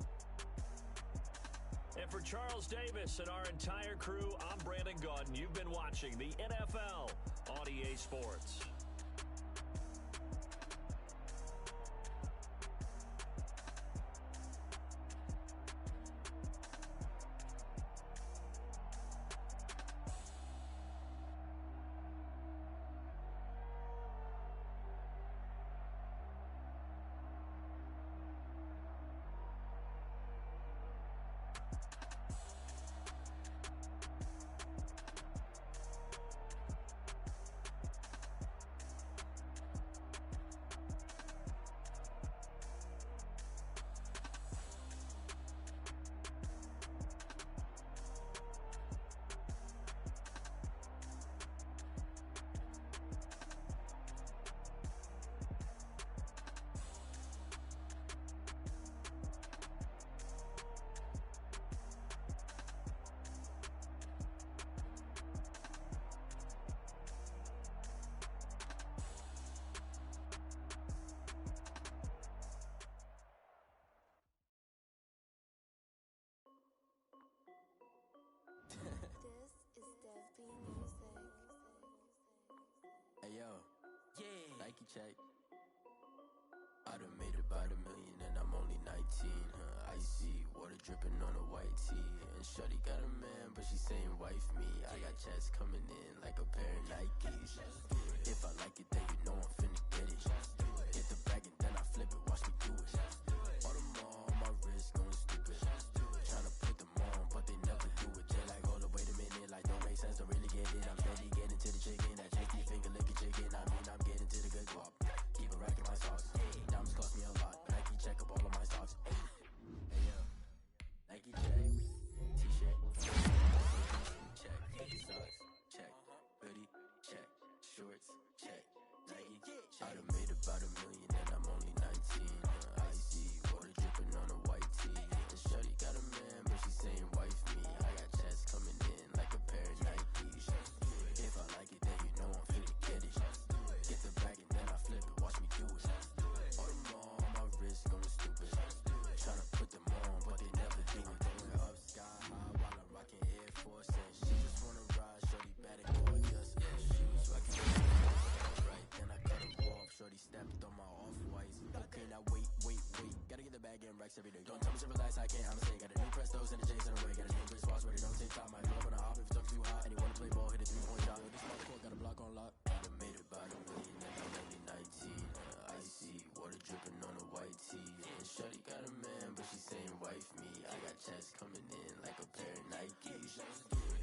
Speaker 2: And for Charles Davis and our entire crew, I'm Brandon Gaudin. You've been watching the NFL on EA Sports.
Speaker 8: Nike check. I done made about $1 million and I'm only 19. Icy water dripping on a white tee. And shorty got a man, but she saying wife me. I got checks coming in like a pair of Nikes. If I like it, then you know I'm finna get it. Get the bag and then I flip it, watch me do it. All them on my wrist going stupid. Tryna put them on, but they never do it. They like, hold up, wait a minute, like don't make sense, don't really get it. I'm steady getting to the chicken, that chicky finger licking chicken. I mean, I'm getting to the good guap. Keep a rack in my socks. Diamonds cost me a lot. Nike check up all of my stocks. Hey yo, Nike check. T-shirt. Check. Socks. Check. Hoodie. Check. Shorts. Check. Nike. I done made about $1 million and I'm only 19. Icy water dripping on a white tee. And shorty got a man, but she saying wife me. I got checks coming in like a pair of Nikes. If I like it, then you know I'm finna get it. Get the bag and then I flip it, watch me do it. All them on my wrist going stupid. Tryna put them on, but they never do it. Going up sky high while I'm rocking Air Force. And she just wanna ride, shorty bad and gorgeous. Shoes rocking right, then I cut them off. Shorty stepped on my off-whites. Okay, now wait. Gotta get the bag and racks every day. Don't tell me to relax, I can't, I'ma say. Got a new Prestos and the J's in the way. Got a new Chris Ross, but it don't take time. I pull up on a hop if it talks too hot. And he wanna play ball, hit a 3-point shot. This motherfucker got a block on lock. I done made about $1 million and I'm only 19. Icy water dripping on a white tee. And shorty got a man, but she saying wife me. I got checks coming in like a pair of Nikes.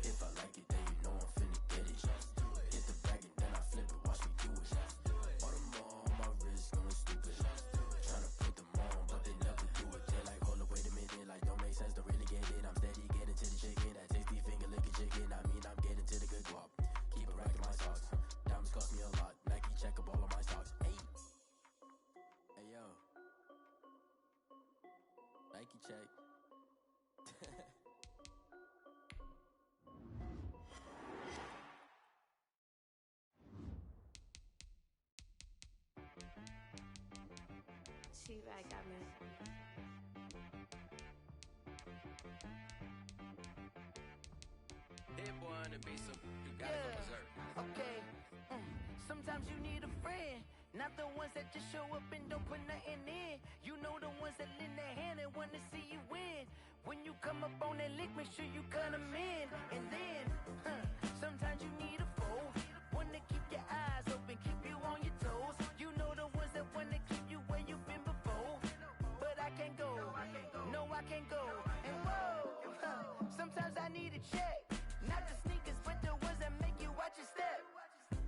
Speaker 8: If I like it, then you know I'm finna get it. Get the bag and then I flip it, watch me do it. All them on my wrist going stupid. Tryna put them on, but they never do it. They like, hold up, wait a minute, like don't make sense, don't really get it. I'm steady getting to the chicken, that tasty finger licking chicken. I mean, I'm getting to the good guap. Nike check.
Speaker 9: T-Rag got me.
Speaker 8: Hit boy on the beat, so you gotta go berserk.
Speaker 10: Okay. Sometimes you need a friend, not the ones that just show up and don't put nothing in. You know the ones that lend their hand and want to see you win. When you come up on that lick, make sure you cut them in. And then, sometimes you need a foe, one to keep your eyes open, keep you on your toes. You know the ones that want to keep you where you've been before. But I can't go, no I can't go. And whoa, sometimes I need a check. Not the sneakers, but the ones that make you watch your step.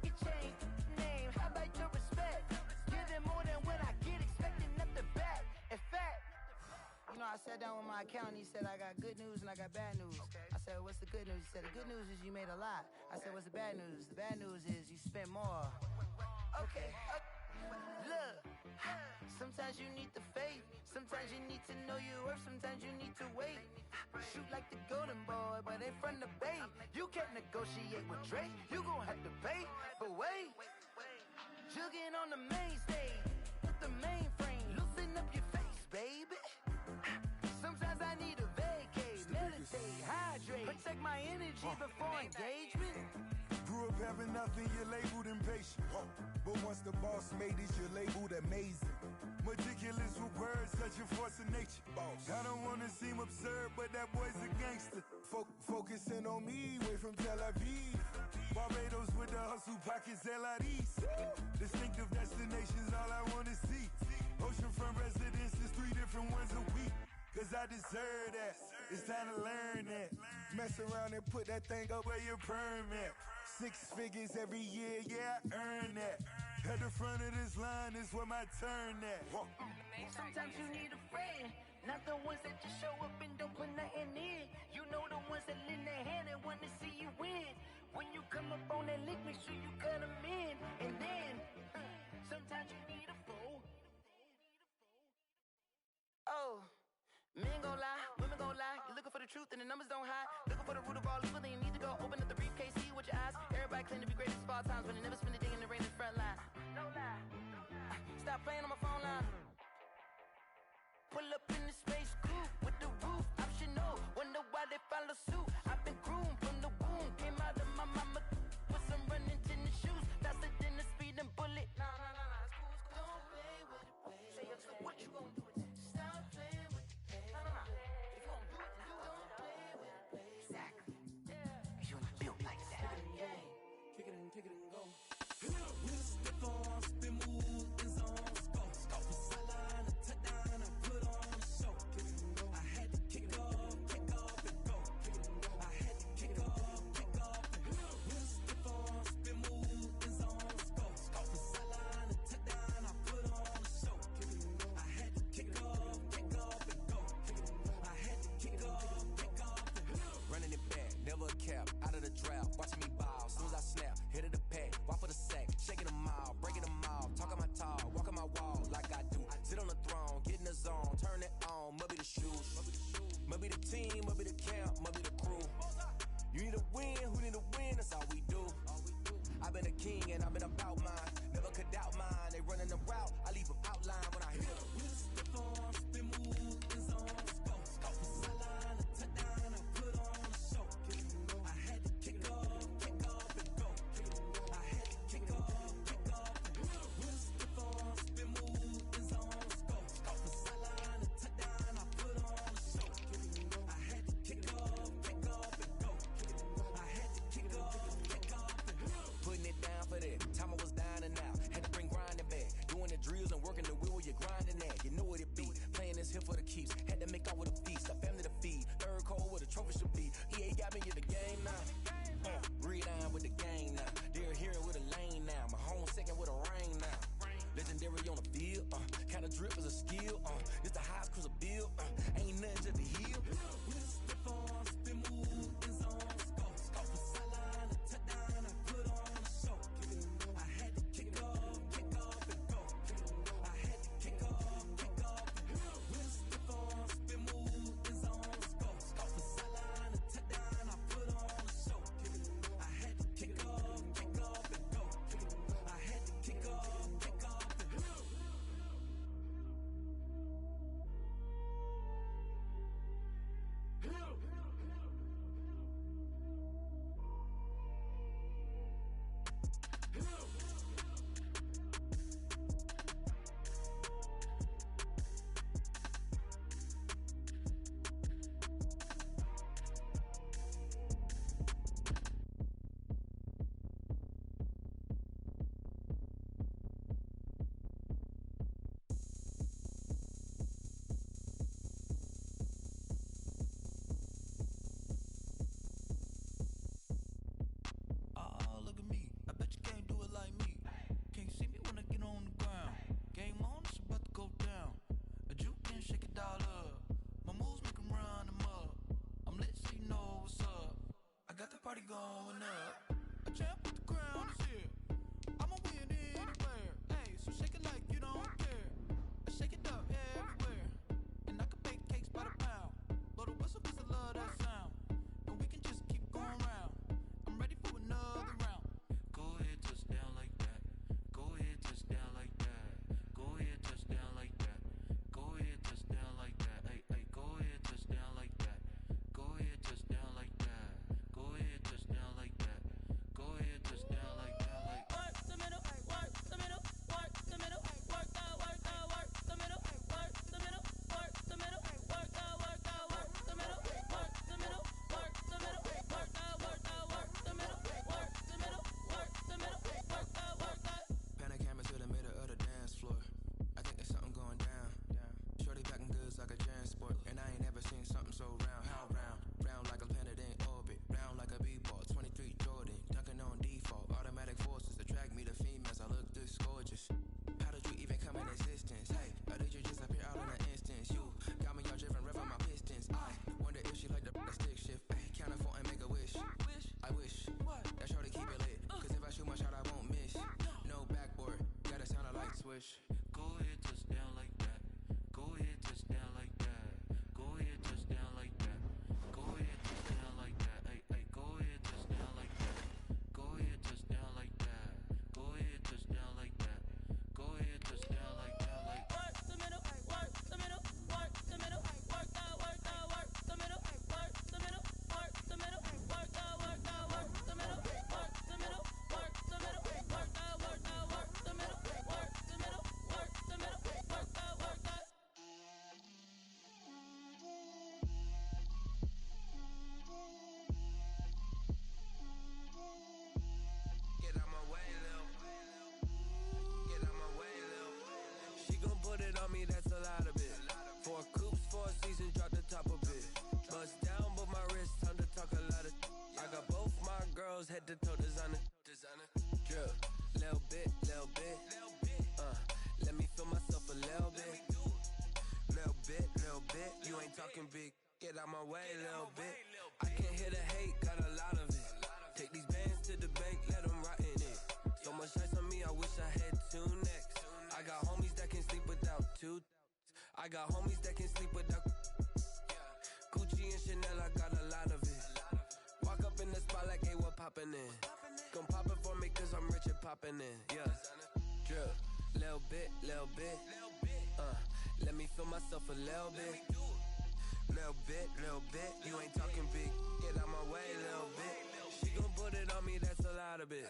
Speaker 10: Your chain, name, how about your respect? Give them more than what I get, expecting nothing back. In fact, you know, I sat down with my accountant, he said, I got good news and I got bad news. I said, what's the good news? He said, the good news is you made a lot. I said, what's the bad news? The bad news is you spent more. Okay, look, sometimes you need the faith. Sometimes you need to know your worth. Sometimes you need to wait. Shoot like the golden boy, but they from the bay. You can't negotiate with Drake. You gon' have to pay. But wait, jugging on the main stage with the mainframe. Loosen up your face, baby. Sometimes I need a vacate, meditate, hydrate, protect my energy before engagement.
Speaker 11: Grew up having nothing, you're labeled impatient. But once the boss made it, you're labeled amazing. Meticulous with words, such a force of nature. I don't wanna seem absurd, but that boy's a gangster. Focusing on me, way from Tel Aviv. Barbados with the hustle pockets, LIDs. Distinctive destinations, all I wanna see. Oceanfront residences, 3 different ones a week. Cause I deserve that, it's time to learn that. Mess around and put that thing up where your permit. 6 figures every year, yeah, I earn that. At the front of this line is where my turn at.
Speaker 10: Sometimes you need a friend, not the ones that just show up and don't put nothing in. You know the ones that lend their hand and want to see you win. When you come up on that lick, make sure you cut them in. And then, sometimes you need a foe. Oh, men gon' lie, women gon' lie. You're looking for the truth and the numbers don't hide. Looking for the root of all evil, then you need to go open up the briefcase, see with your eyes. Everybody claim to be greatest of all times, but they never spend a day in the rain in the front line. No lie. Stop playing on my phone line. Pull up in the space coupe with the roof optional. Wonder why they follow suit. I've been groomed from the womb. Came out of my mama with some running tennis shoes. Faster than a speeding bullet. Nah, it's cool. Don't play with it, baby. Say so what you gon' do with it? Stop playing with it, baby. Nah. If you gon' do it, then don't play with it, baby. Exactly. Yeah. You ain't built like that.
Speaker 3: Kick it and go. We'll step on, spin move, and zone, go. Sideline, a touchdown, I put on a show. I had to kick off, and go. I had to kick off, and go. We'll step on, spin move, and zone, go. Sideline, a touchdown, I put on a show. I had to kick off, and go. I had to kick off, and go.
Speaker 12: Running it back, never a cap, out of the drought, watching me ball. Soon as I snap, hit of the pack, walk for the sack, shaking them all, breaking them all, talking my talk, walking my wall like I do. Sit on the throne, get in the zone, turn it on, must be the shoes, must be the team, must be the camp, must be the crew. You need a win, who need a win, that's all we do. I've been a king and I've been about mine, never could doubt mine. They running the route, I leave them outline when I hit them.
Speaker 3: We'll step on, spin move, and zone, go. Sideline, a touchdown, I put on a show. I had to kick off, and go. I had to kick off, and go. We'll step on, spin move, and zone, go. Sideline, a touchdown, I put on a show. I had to kick off, and go. I had to kick off, and go.
Speaker 12: Putting it down for that, time I was down and out, had to bring grinding back, doing the drills and working the wheel where you're grinding at, you know what it be, playing this here for the keeps, had to make out with a feast, a family to feed, third cold where the trophy should be, EA got me in the game now, breathe on with the game now, they're hearing with a lane now, my home second with a rain now, legendary on the field, kind of drip is a skill, it's the highest cruiser bill, ain't nothing to the heel.
Speaker 3: We'll step on, spin move, and zone, go. Sideline, a touchdown, I put on a show. I had to kick off, and go. I had to kick off, and go. We'll step on, spin move.
Speaker 9: party going up. A champ with the crown is here. I'ma win anywhere. Hey, so shake it like you don't care. I shake it up everywhere. And I can bake cakes by the pound. Blow the whistle 'cause I love that sound. And we can just keep going round. I'm ready for another round.
Speaker 8: Go ahead, touch down like that. Go ahead, touch down like that. Go ahead, touch down like that. Go ahead, touch down like that. Hey, hey, go ahead, touch down like that. Go ahead, touch down like that. Go ahead, touch down like that. Go ahead, touch down like that. Like
Speaker 9: work the middle, work the middle, work the middle, work the middle, work the middle, work the middle, work the middle, work the middle, work the middle, work the middle, work the middle, work the middle, work the.
Speaker 13: Pan a camera to the middle of the dance floor. I think there's something going down. Shorty packing goods like a transport, and I ain't never seen something so round. How round? Round like a planet in orbit, round like a b-ball. 23 Jordan, dunking on default. Automatic forces attract me to females. I look this gorgeous. How did you even come in existence? Hey, or did you just appear all in an instance? You got me all driven, revving my pistons. I wonder if she like the stick shift. Hey, count it 4 and make a wish. I wish that shorty keep it lit. 'Cause if I shoot my shot, I won't miss. No backboard, gotta sound a light switch.
Speaker 8: go ahead, touch down like that. Go ahead, touch down like that. Go ahead, touch down like that. Go ahead, touch down like that. Hey, hey, go ahead, touch down like that. Go ahead, touch down like that. Go ahead, touch down like that. Go ahead, touch down like that. Like
Speaker 9: work the middle, work the middle, work the middle, work the middle, work the middle, work the middle, work the middle, work the middle, work the middle, work the middle, work the middle, work the middle, work the middle, work the middle, work the.
Speaker 3: Get out my way, Lil. Get out my way, Lil. She gon' put it on me, that's a lot of it. 4 coops, 4 seasons, drop the top of it. Bust down, but my wrist, time to talk a lot of. I got both my girls, head to toe designer. Drip, little bit, little bit. Let me feel myself a little bit. Little bit. You ain't talking big. Get out my way, little bit. I can't hear the hate, got a lot of it. Take these bands to the bank, let them rot in it. So much ice on me, I wish I had 2 necks. I got homies that can sleep without 2. I got homies that can sleep without. Gucci and Chanel, I got a lot of it. Walk up in the spot like, hey, what poppin' in? Gon' pop it for me, 'cause I'm rich and poppin' in. Yeah. Drip, little bit. Let me feel myself a little bit. Little bit. You ain't talking big. Get out my way, little bit. She gon' put it on me, that's a lot of it.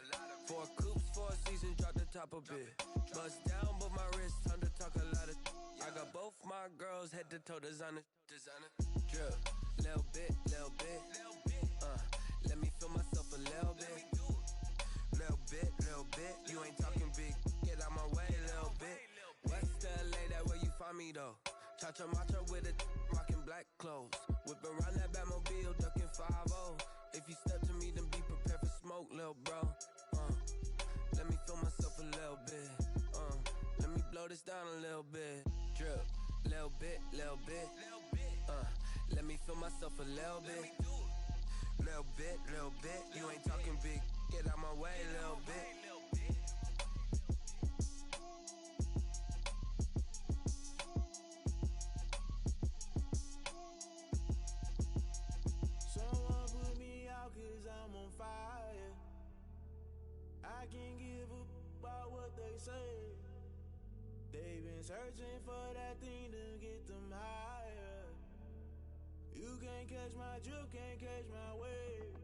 Speaker 3: 4 coops, 4 seasons, drop the top a bit. Bust down, but my wrist, time to talk a lot of. I got both my girls, head to toe designer. Drip, little bit. Let me feel myself a little bit. Little bit. You ain't talking big. Get out my way, little bit. West LA, that where you find me though. Cha-cha matcha with a rockin' black clothes. Whip around that Batmobile, ducking 5-0. If you step to me, then be prepared for smoke, lil' bro. Let me feel myself a little bit. Let me blow this down a little bit. Drip, little bit. Let me feel myself a little bit. Little bit. You ain't talking big. Get out my way, little bit.
Speaker 14: Someone put me out 'cause I'm on fire. I can't give a about what they say. They've been searching for that thing to get them higher. You can't catch my drip, can't catch my wave.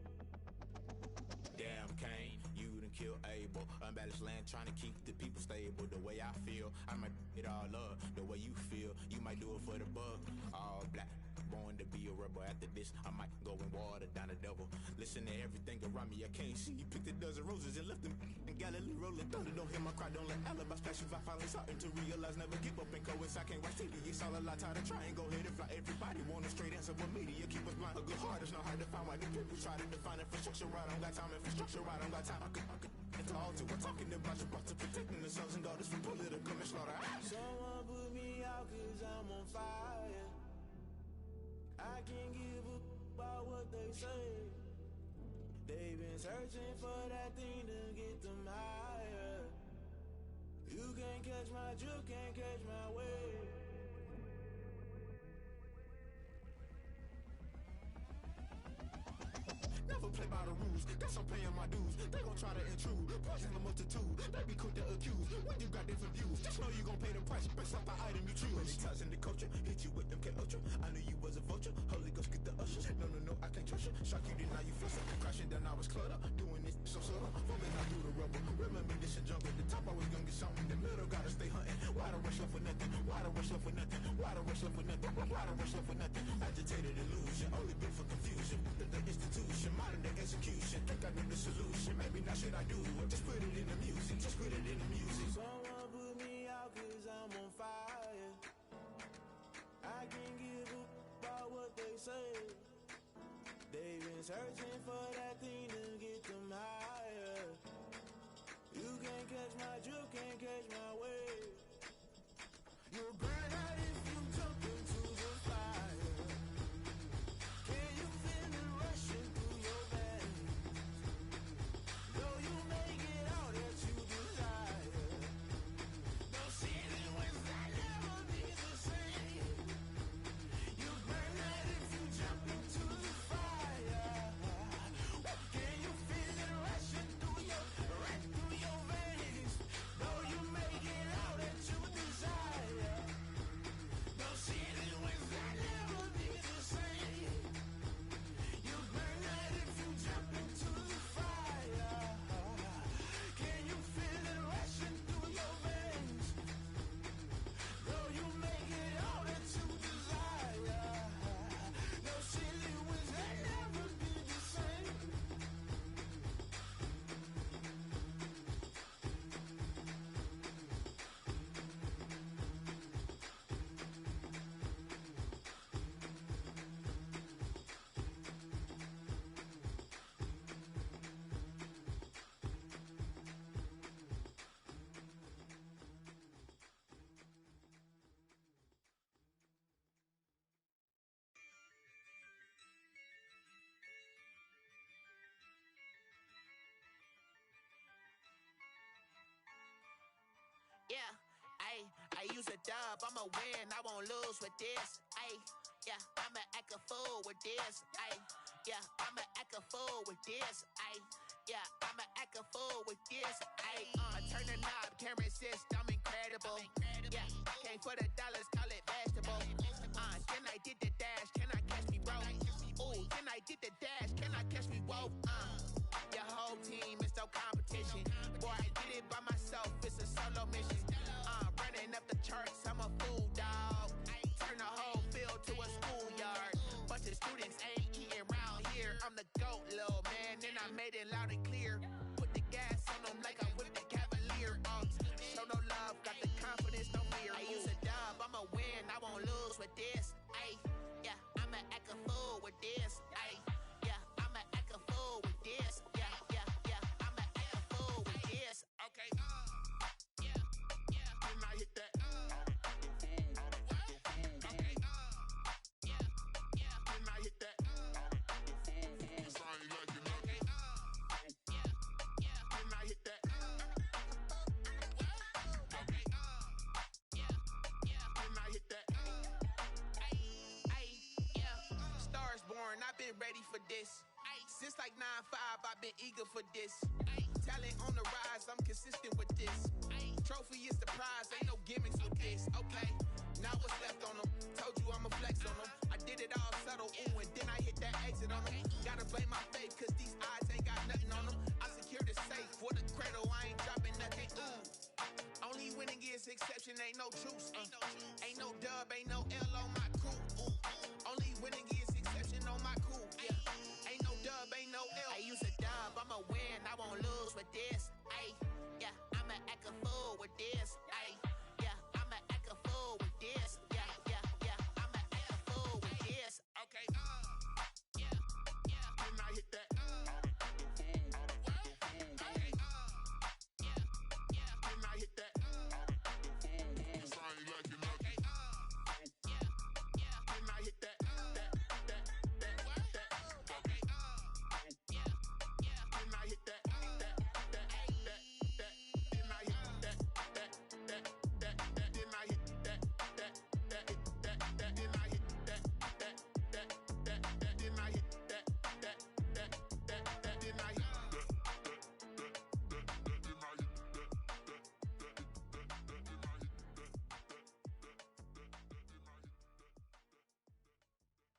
Speaker 15: Damn Kane, you done kill Abel. Unbalanced land trying to keep the people stable. The way I feel, I might it all up. The way you feel, you might do it for the bug. All black, born to be a rebel. After this, I might go and water down the devil. Listen to everything around me, I can't see. Picked a dozen roses and left them in Galilee rolling thunder. Don't hear my cry, don't let alibi splash. If I finally starting to realize, never give up and coincide. I can't write TV, it's all a lot. Tired of trying, go ahead and fly. Everybody want a straight answer, but media keep us blind. A good heart is not hard to find. Why the people try to define infrastructure right? I don't got time, infrastructure right? I don't got time. I could it's all to we're talking about your to protecting the sons and daughters from political slaughter.
Speaker 14: Someone put me out 'cause I'm on fire. I can't give a about what they say. They've been searching for that thing to get them higher. You can't catch my drift, can't catch my wave.
Speaker 15: Never play by the rules, guess I'm paying my dues. They gon' try to intrude, poison the multitude. They be quick to accuse, when you got different views. Just know you gon' pay the price, based off the item you choose. Many times in the culture, hit you with MK Ultra. I knew you was a vulture, Holy Ghost get the ushers. No, I can't trust you. Shock you, then now you feel something crashing, then I was cluttered. Doing this so subtle, fumbling out through the rubble. Remember this in jungle, the top always gonna get something. The middle gotta stay hunting. Why the rush left for nothing? Why the rush left for nothing? Why the rush left for nothing? Why the rush left for nothing? Agitated illusion, only been for confusion. The institution, modern day execution. Think I know the solution. Maybe not should I do it? Just put it in the music. Just put it in the music.
Speaker 14: Someone put me out 'cause I'm on fire. I can't give up about what they say. They've been searching for that thing to get them higher. You can't catch my drift, can't catch my wave. You'll burn out if you jump into the fire. Can you feel it rushing through your veins? Though you may get all that you desire. No ceiling wins, I never be the same. You burn out if you jump into the fire. Can you feel it rushing through your veins? Though you may get all that you desire. No ceiling wins, I never be the same. You burn out if you jump into the fire. Can you feel it rushing through your veins? Though you may get all that you desire. No ceiling wins, I never be the same.
Speaker 16: Yeah, I use a dub, I'ma win, I won't lose with this. Yeah, I'ma act a fool with this. Yeah, I'ma act a fool with this. Yeah, I'ma act a fool with this. Turn the knob, camera assist, I'm incredible. Yeah, came for the dollars, call it vegetable. Then I did the dash, can I catch me, bro? Ooh, then I did the dash, can I catch me, whoa? Your whole team is no competition. Boy, I did it by myself, it's a solo mission. Running up the charts, I'm a fool, dog. Turn the whole field to a schoolyard. Bunch of students ain't eating round here. I'm the GOAT, little man, and I made it loud and clear. Put the gas on them like I whipped the Cavalier. Show no love, got the confidence, no fear. I use a dub, I'ma win, I won't lose with this. Yeah, I'ma act a fool with this. Yeah, I'ma act a fool with this. Yeah, I'ma act a fool with this.
Speaker 15: Okay. Then I hit that. Okay. Then I hit that. It's only like you know. Then I hit that. Okay. Then I hit that.
Speaker 16: Stars born, I've been ready for this. Since like 9-5, I've been eager for this. Talent on the rise, I'm consistent with this. Trophy is the prize, ain't no gimmicks with this. Okay, now what's left on them? Told you I'ma flex on them. I did it all subtle, ooh, and then I hit that exit on them. Gotta blame my faith, cause these odds ain't got nothing on them. I secured the safe for the cradle, I ain't dropping nothing, ooh. Only winning is exception, ain't no truce. Ain't no dub, ain't no L on my crew. Only winning is exception on my crew. Yeah, ain't no dub, ain't no L. I use a dub, I'ma win, I won't lose with this. Yeah, I'ma act a fool with this. Yeah, I'ma act a fool with this. Yeah,
Speaker 15: then I hit that, then I hit that, then I hit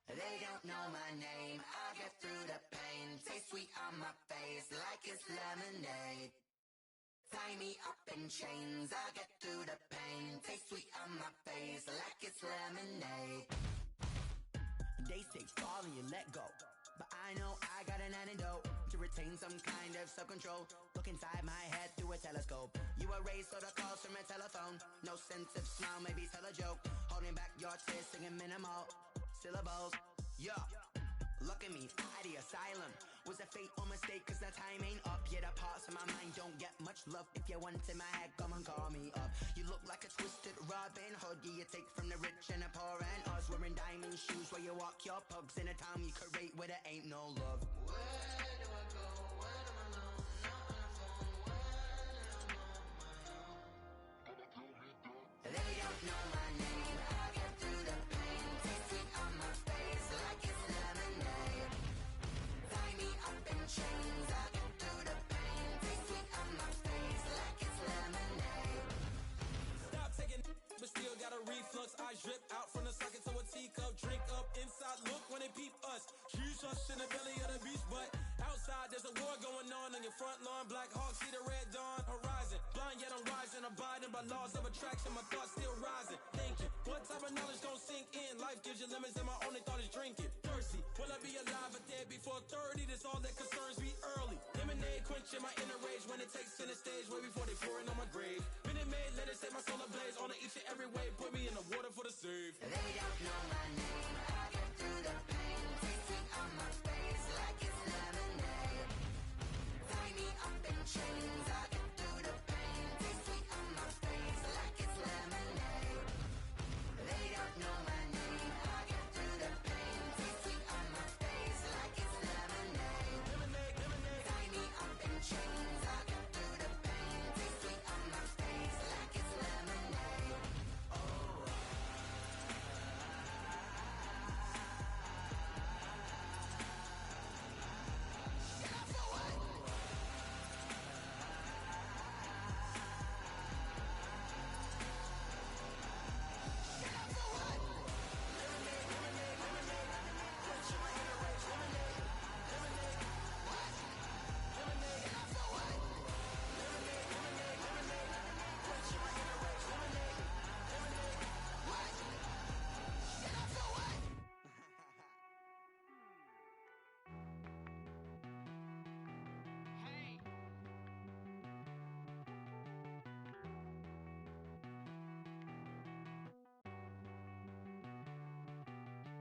Speaker 10: They don't know my name, I get through the pain. Taste sweet on my face like it's lemonade. Tie me up in chains, I get through the pain. Taste sweet on my face like it's lemonade. They say fall and you let go, but I know I got an antidote to retain some kind of self-control. Look inside my head through a telescope. You erase all the calls from a telephone. No sense of smile, maybe tell a joke. Holding back your tears, singing minimal syllables. Yeah, look at me, out the asylum. Was a fate or mistake, cause the time ain't up. Yeah, the parts of my mind don't get much love. If you want in my head, come and call me up. You look like a twisted Robin Hood. Yeah, you take from the rich and the poor and us. Wearing diamond shoes where you walk your pugs in a town you create where there ain't no love. Where do I go? When am I alone? Not on the phone. When I'm on my own. They don't know my name. I get through the pain. Taste sweet on my face like it's lemonade. Tie me up in chains. I get through the pain. Taste sweet on my face like it's lemonade.
Speaker 14: Stop taking but still got a reflux. I drip out from the socket to a teacup. Drink up inside, look when they peep us. Huge us in the belly of the beast, but outside there's a war going on your front lawn. Black Hawk, see the red dawn horizon. Blind yet I'm rising, abiding by laws of attraction. My thoughts still rising. Thinking, what type of knowledge gon' sink in? Life gives you limits and my only thought is drinking. Thirsty, will I be alive or dead before 30? That's all that concerns me early. Lemonade quenching my inner rage when it takes center stage way before they pour it on my grave. Minute Maid, let it set my soul ablaze on each and every way. Put me in the water for the save.
Speaker 10: They don't know my name. I get through the pain. Taste sweet on my face like it's lemonade. Tie me up in chains. I get through the pain. Taste sweet on my face like it's lemonade. They don't know my name. I get through the pain. Taste sweet on my face like it's lemonade. Tie me up in chains. I get through the pain. Taste sweet on my face like it's lemonade.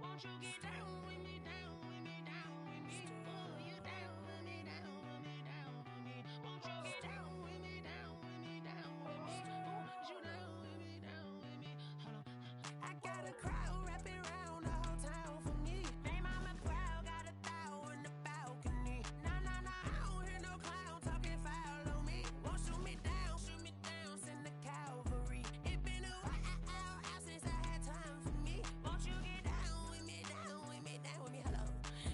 Speaker 17: Won't you get down with me, down with me, down with me? Oh, you down with me, down with me, down with me. Won't you get down with me, down with me, down with me? Oh, you down with me, down with me? Hold on. I got a crowd wrapping around the whole town for me. They mama proud, got a thou in the balcony. Nah, nah, nah, I don't hear no clown talking foul on me. Won't shoot me down, send the cavalry. It been a while since I had time for me. Won't you get down with me, down with me, down with me? Hello.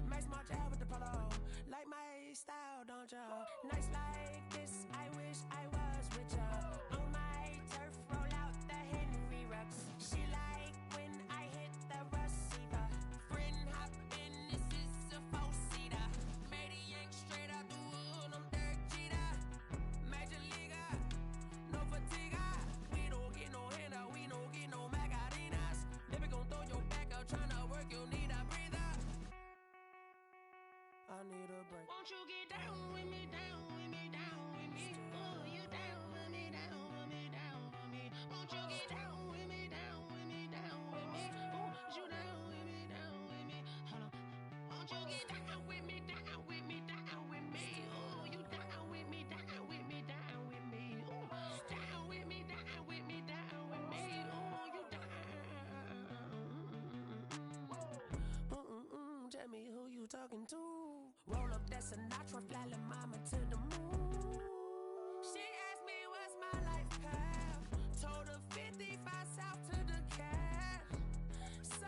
Speaker 17: Max March out with the polo. Like my style, don't y'all? Nights like this, I wish I was with y'all. On my turf, roll out the Henry Rux. She like when I hit the receiver. Friend hop in, this is a four-seater. Made a yank straight out the wood, I'm Derek Jeter. Major leaguer, no fatigue. We don't get no handout, we don't get no Macarinas. Never gon' throw your back out, tryna work, you need a breather. I need a break. Won't you get down with me, down with me, down with me? Oh, you down with me, down with me, down with me? Won't you get down with me, down with me, down with me? Oh, you down with me, down with me? Hold on. Won't you get down with me, down with me, down with me? Oh, you down with me, down with me, down with me? Oh, down with me, down with me, down with me? Oh, you down. Tell me who you talking to. Roll up that Sinatra, fly la mama to the moon. She asked me what's my life path. Told her 55 south to the cat. So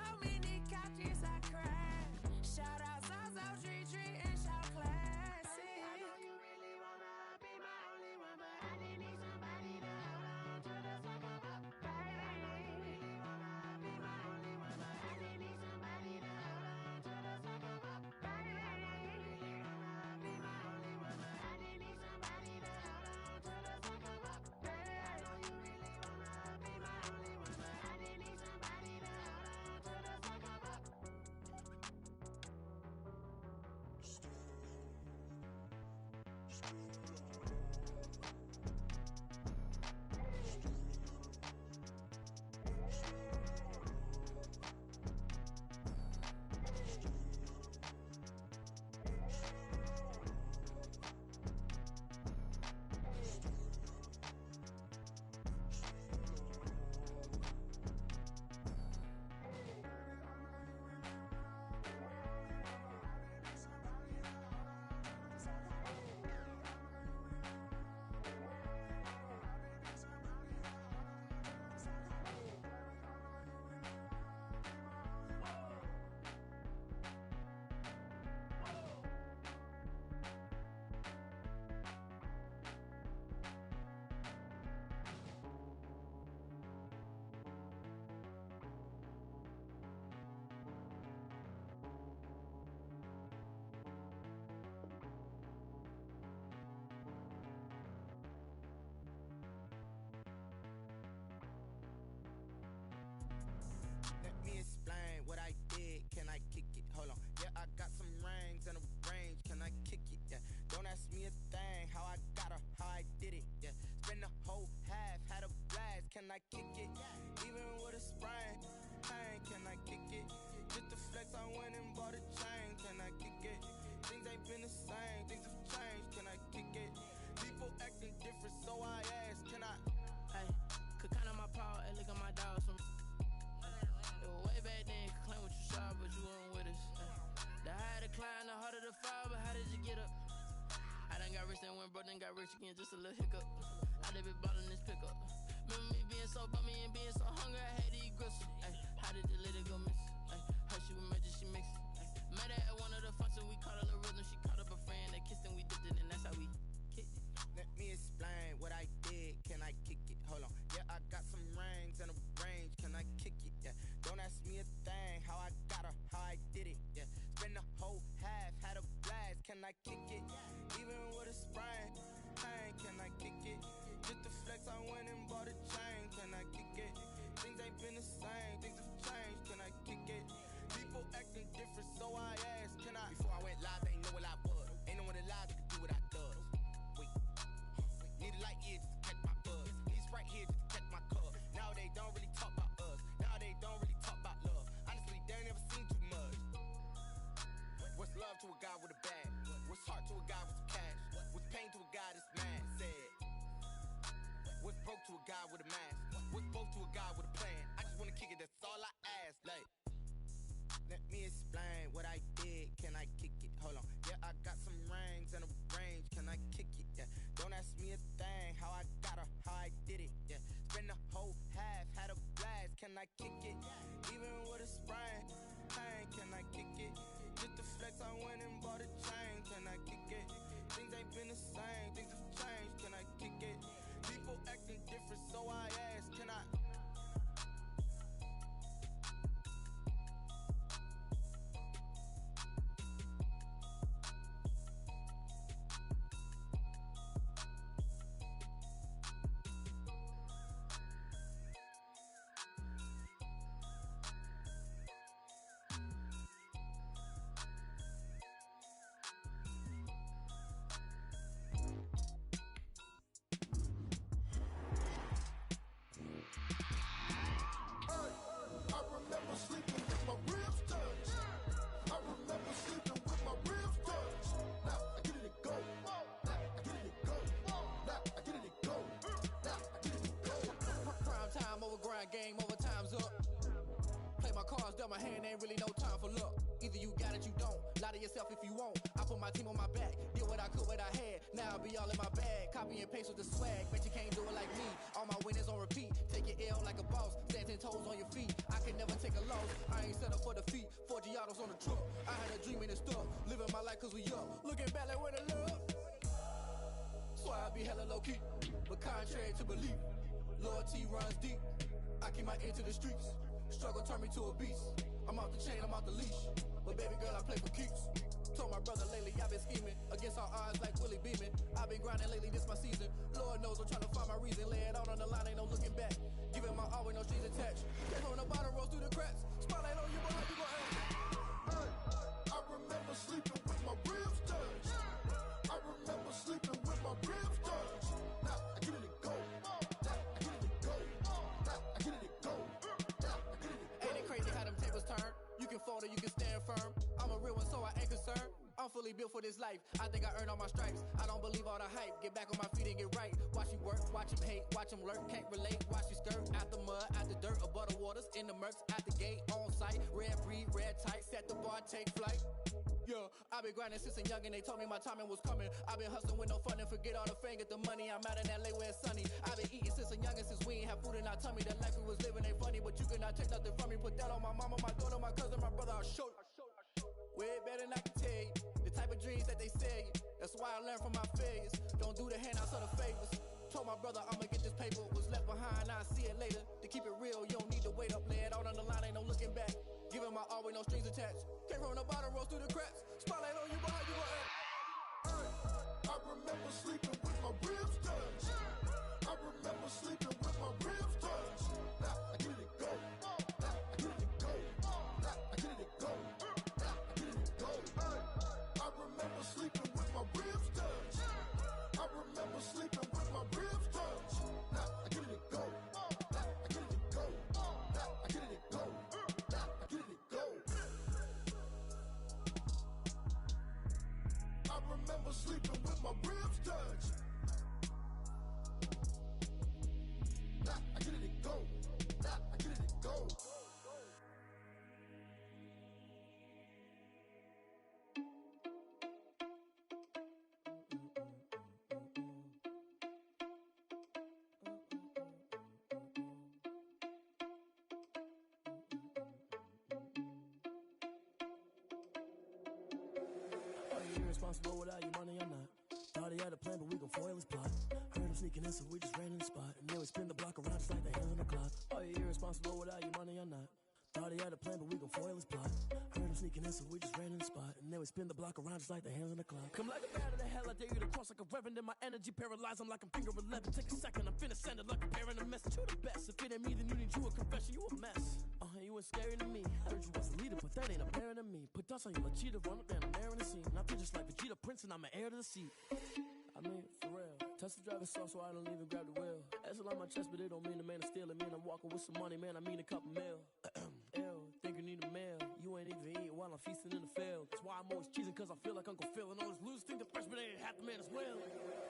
Speaker 18: done got rich again, just a little hiccup. I done been ballin' this pickup. Remember me being so bummy and being so hungry, I had to eat gristle. Ay, how did the lady go miss? Ay, her she was magic, she mixed. Met her at one of the functions, we caught a little rhythm. She caught up a friend, they kissed and we dipped it, and that's how we kicked it.
Speaker 19: Let me explain what I did. Can I kick it? Hold on. Yeah, I got some rings and a range. Can I kick it? Yeah. Don't ask me a thing. How I got her, how I did it. Yeah. Spend the whole half, had a blast. Can I kick it? Even with a sprain. Pain, can I kick it? Just the flex, I went and bought a chain. Can I kick it? Things ain't been the same. Things have changed. Can I kick it? People acting different, so I asked. Can I? Before I went live, they ain't know what I was. Ain't no one alive that could do what I does. Need a light here just to catch my buzz. Need Sprite here just to catch my cup. Now they don't really talk about us. Now they don't really talk about love. Honestly, they ain't never seen too much. What's love to a guy with a bag? What's heart to a guy with some cash? What's pain to a guy that's mad? Said. What's broke to a guy with a mask? What's broke to a guy with a plan? I just wanna kick it, that's all I ask. Like, let me explain what I did. Can I kick it? Hold on. Yeah, I got some rings and a range. Can I kick it? Yeah. Don't ask me a thing. How I got her, how I did it. Yeah. Spend the whole half, had a blast. Can I kick it? Even with a sprain. Pain, can I kick it? Just the flex, I went and bought a chain. Can I kick it? Things ain't been the same. Things have changed. Can I kick it? People acting different, so I asked. Can I?
Speaker 20: I remember sleeping with my ribs touched. I remember sleeping with my ribs touched. Now I get it go. Now I get it go. Now I get it go. Now I get it go.
Speaker 21: Prime time over grind, game over, time's up. Play my cards, dealt my hand, ain't really no time for luck. Either you got it, you don't. Lie to yourself if you won't. I put my team on my back, did what I could, what I had. Now I'll be all in my bag. Copy and paste with the swag, bet you can't do it like me. All my winners on repeat. Take your L like a boss, stand 10 toes on your feet. I can never take a loss, I ain't set up for defeat. 4 Giottos on the truck, I had a dream and it stuck. Living my life cause we up, looking back like where the love. So I be hella low key, but contrary to belief, loyalty runs deep. I keep my ear to the streets, struggle turn me to a beast. I'm off the chain, I'm off the leash, but baby girl I play for keeps. Told my brother lately I've been scheming against all odds like Willie Beeman. I've been grinding lately, this my season. Lord knows I'm trying to find my reason. Lay it out on the line, ain't no looking back. Giving my all with no strings attached. Came from the bottom, rose through the cracks. Spotlight on you, boy, how you gon' act?
Speaker 20: I remember sleeping with my ribs touched. I remember sleeping with my ribs touched. Now I get it go. Now I get it go. Now I get it go. Now I get it go.
Speaker 21: Ain't it crazy how them tables turn? You can fold or you can stand firm. I'm a real one, so I ain't concerned. I'm fully built for this life. I think I earned all my stripes. I don't believe all the hype. Get back on my feet and get right. Watch you work, watch him hate, watch him lurk. Can't relate, watch you skirt. Out the mud, out the dirt, above the waters, in the murks, out the gate, on site. Red breed, red tight, set the bar, take flight. Yeah, I've been grinding since a young and they told me my timing was coming. I've been hustling with no fun and forget all the fame, get the money. I'm out in LA where it's sunny. I've been eating since a young and since we ain't have food in our tummy. The life we was living ain't funny, but you cannot take nothing from me. Put that on my mama, my daughter, my cousin, my brother, I'll show you. Way better than I can tell you. The type of dreams that they sell you. That's why I learned from my failures. Don't do the handouts or the favors. Told my brother I'ma get this paper. Was left behind, I'll see it later. To keep it real, you don't need to wait up. Lay it out on the line, ain't no looking back. Giving my all with no strings attached. Came from the bottom, rose through the cracks. Spotlight on you, boy, how you gon' act?
Speaker 20: I remember sleeping with my ribs touched. I remember sleeping with my ribs touched. Now I get it go. Now I get it go. Now I get it go. Now I get it go. I remember sleeping with my ribs touched. I remember sleeping with my ribs touched. Now I get it go. Now I get it go. Now I get it go. Now I get it go. I remember sleeping with my ribs touched. Now I
Speaker 1: irresponsible without your money or not. Thought he had a plan, but we gon' foil his plot. Heard him sneaking in, so we just ran in the spot. And then we spin the block around just like the hands on the clock. Are you irresponsible without your money or not? Thought he had a plan, but we gon' foil his plot. Heard him sneaking in, so we just ran in the spot. And then we spin the block around just like the hands on the clock. Come like a bat of the hell, I dare you to cross like a reverend. And my energy paralyzed, I'm like I'm finger 11. Take a second, I'm finna send it like a parent a message. You the best, if it ain't me, then you need you a confession. You a mess, you ain't scary to me. Heard you was a leader, but that ain't apparent to me. Put dust on you like cheetah, run up there, I'm there in the scene. I feel just like Vegeta Prince, and I'm an heir to the seat. I mean, for real. Touch the driver's soft, so I don't even grab the wheel. That's on my chest, but it don't mean the man is stealing. Mean I'm walking with some money, man, I mean a couple mil. Ew, think you need a meal. You ain't even eat while I'm feasting in the field. That's why I'm always cheesing, cause I feel like Uncle Phil. And all those losers think the freshman ain't half the man as well.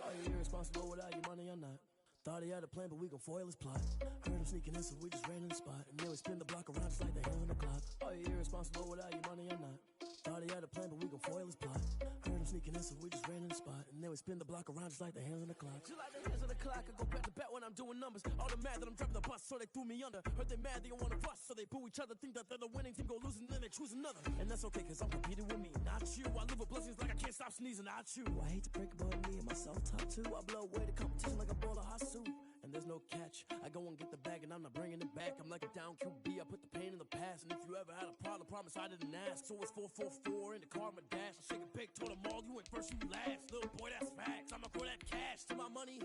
Speaker 1: Are you irresponsible without your money or not? Thought he had a plan, but we gon' foil his plot. Heard him sneaking in, so we just ran in the spot. And then we spin the block around just like the hands on the clock. Are you irresponsible without your money or not? Thought he had a plan, but we gon' foil his plot. Heard him sneaking in, so we just ran in the spot. And then we spin the block around just like the hands on the clock. Just like the hands on the clock, I go back to back when I'm doing numbers. All the mad that I'm driving the bus, so they threw me under. Heard they mad, they don't wanna fuss, so they boo each other. Think that they're the winning team, go losing, then they choose another. And that's okay, cause I'm competing with me, not you. I live with blessings like I can't stop sneezing, not you. I hate to break it, but me and myself top two. I blow away the competition like a bowl of hot soup. And there's no catch. I go and get the bag and I'm not bringing it back. I'm like a down QB, I put the pain in the past. And if you ever had a problem, promise I didn't ask. So it's 4-4-4 in the car, my dash. I shake a big, told them all, you went first, you last. Little boy, that's facts. I'ma throw that cash to my money.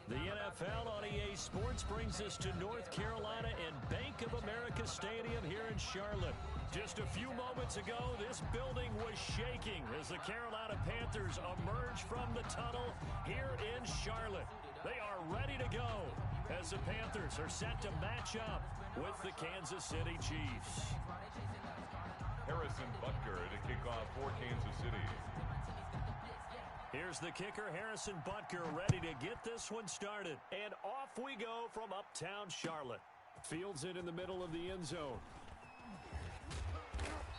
Speaker 2: The NFL on EA Sports brings us to North Carolina and Bank of America Stadium here in Charlotte. Just a few moments ago, this building was shaking as the Carolina Panthers emerge from the tunnel here in Charlotte. They are ready to go as the Panthers are set to match up with the Kansas City Chiefs.
Speaker 5: Harrison Butker to kick off for Kansas City.
Speaker 2: Here's the kicker, Harrison Butker, ready to get this one started. And off we go from uptown Charlotte. Fields it in the middle of the end zone.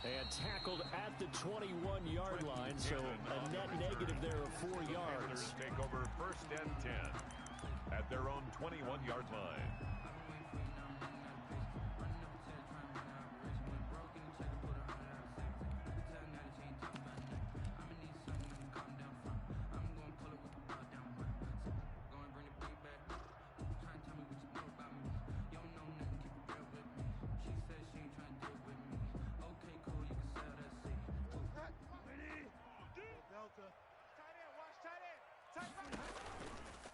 Speaker 2: And tackled at the 21-yard line, so a net negative there of 4 yards.
Speaker 5: Take over 1st and 10 at their own 21-yard line.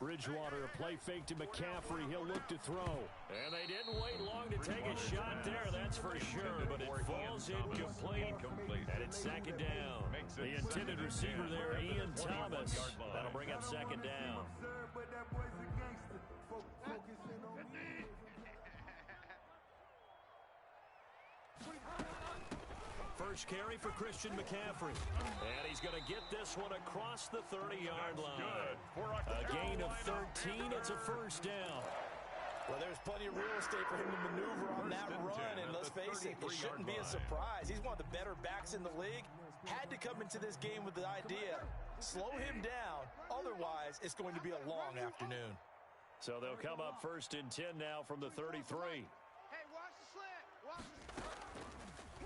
Speaker 2: Bridgewater, a play fake to McCaffrey. He'll look to throw. And they didn't wait long to take a shot there, that's for sure. But it falls incomplete. And it's second down. The intended receiver there, Ian Thomas. That'll bring up second down. First carry for Christian McCaffrey. And he's going to get this one across the 30-yard line. A gain of 13. It's a first down.
Speaker 6: Well, there's plenty of real estate for him to maneuver on that run. And let's face it, it shouldn't be a surprise. He's one of the better backs in the league. Had to come into this game with the idea, slow him down. Otherwise, it's going to be a long afternoon.
Speaker 2: So they'll come up first and 10 now from the 33.
Speaker 4: Hey, watch the slant. Watch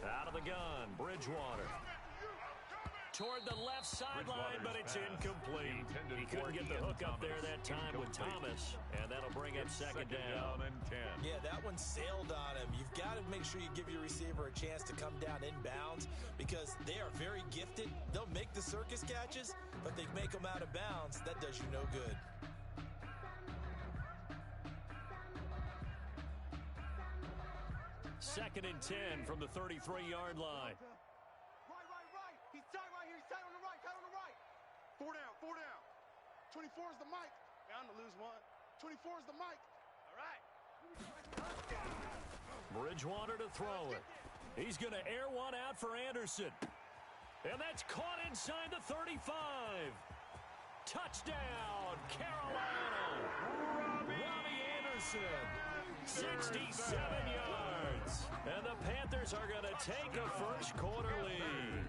Speaker 4: the
Speaker 2: Out of the gun, Bridgewater. Toward the left sideline, but it's incomplete. He couldn't get the hook up there that time with Thomas, and that'll bring up second down.
Speaker 5: And 10.
Speaker 6: Yeah, that one sailed on him. You've got to make sure you give your receiver a chance to come down inbounds because they are very gifted. They'll make the circus catches, but they make them out of bounds. That does you no good.
Speaker 2: Second and 10 from the 33-yard line.
Speaker 4: Right. He's tight right here. He's tight on the right. Tight on the right. Four down. 24 is the mic. Bound to lose one. 24 is the mic. All right.
Speaker 2: Bridgewater to throw it. He's going to air one out for Anderson. And that's caught inside the 35. Touchdown, Carolina. Robbie Anderson. 67 yards. And the Panthers are going to take a first quarter lead.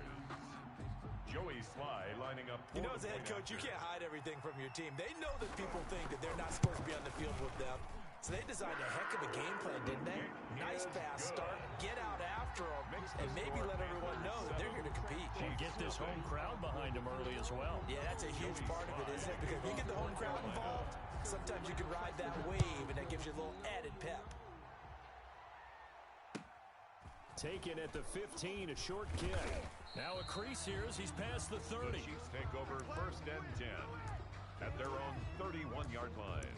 Speaker 5: Joey Sly lining up.
Speaker 6: You know, as a head coach, you can't hide everything from your team. They know that people think that they're not supposed to be on the field with them. So they designed a heck of a game plan, didn't they? Nice pass start, get out after them, and maybe let everyone know that they're here to compete.
Speaker 2: Get this home crowd behind them early as well.
Speaker 6: Yeah, that's a huge part of it, isn't it? Because if you get the home crowd involved, sometimes you can ride that wave, and that gives you a little added pep.
Speaker 2: Taken at the 15, a short kick. Now a crease here as he's past the 30.
Speaker 5: The Chiefs take over first and 10 at their own 31-yard line.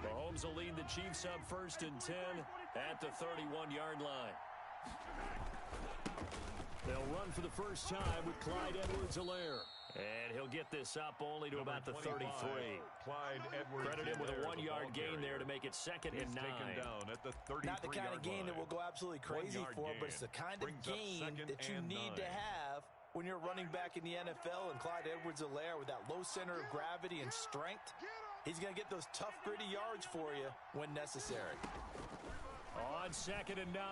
Speaker 2: Mahomes will lead the Chiefs up first and 10 at the 31-yard line. They'll run for the first time with Clyde Edwards-Helaire. And he'll get this up only to about the 33.
Speaker 5: Clyde Edwards.
Speaker 2: Credit him with a 1-yard gain there to make it second and 9.
Speaker 5: Down at the 33-yard
Speaker 6: Not the kind of game that we'll go absolutely crazy for, but it's the kind of game that you need to have when you're running back in the NFL. And Clyde Edwards-Helaire, with that low center of gravity and strength, he's going to get those tough, gritty yards for you when necessary.
Speaker 2: On second and 9,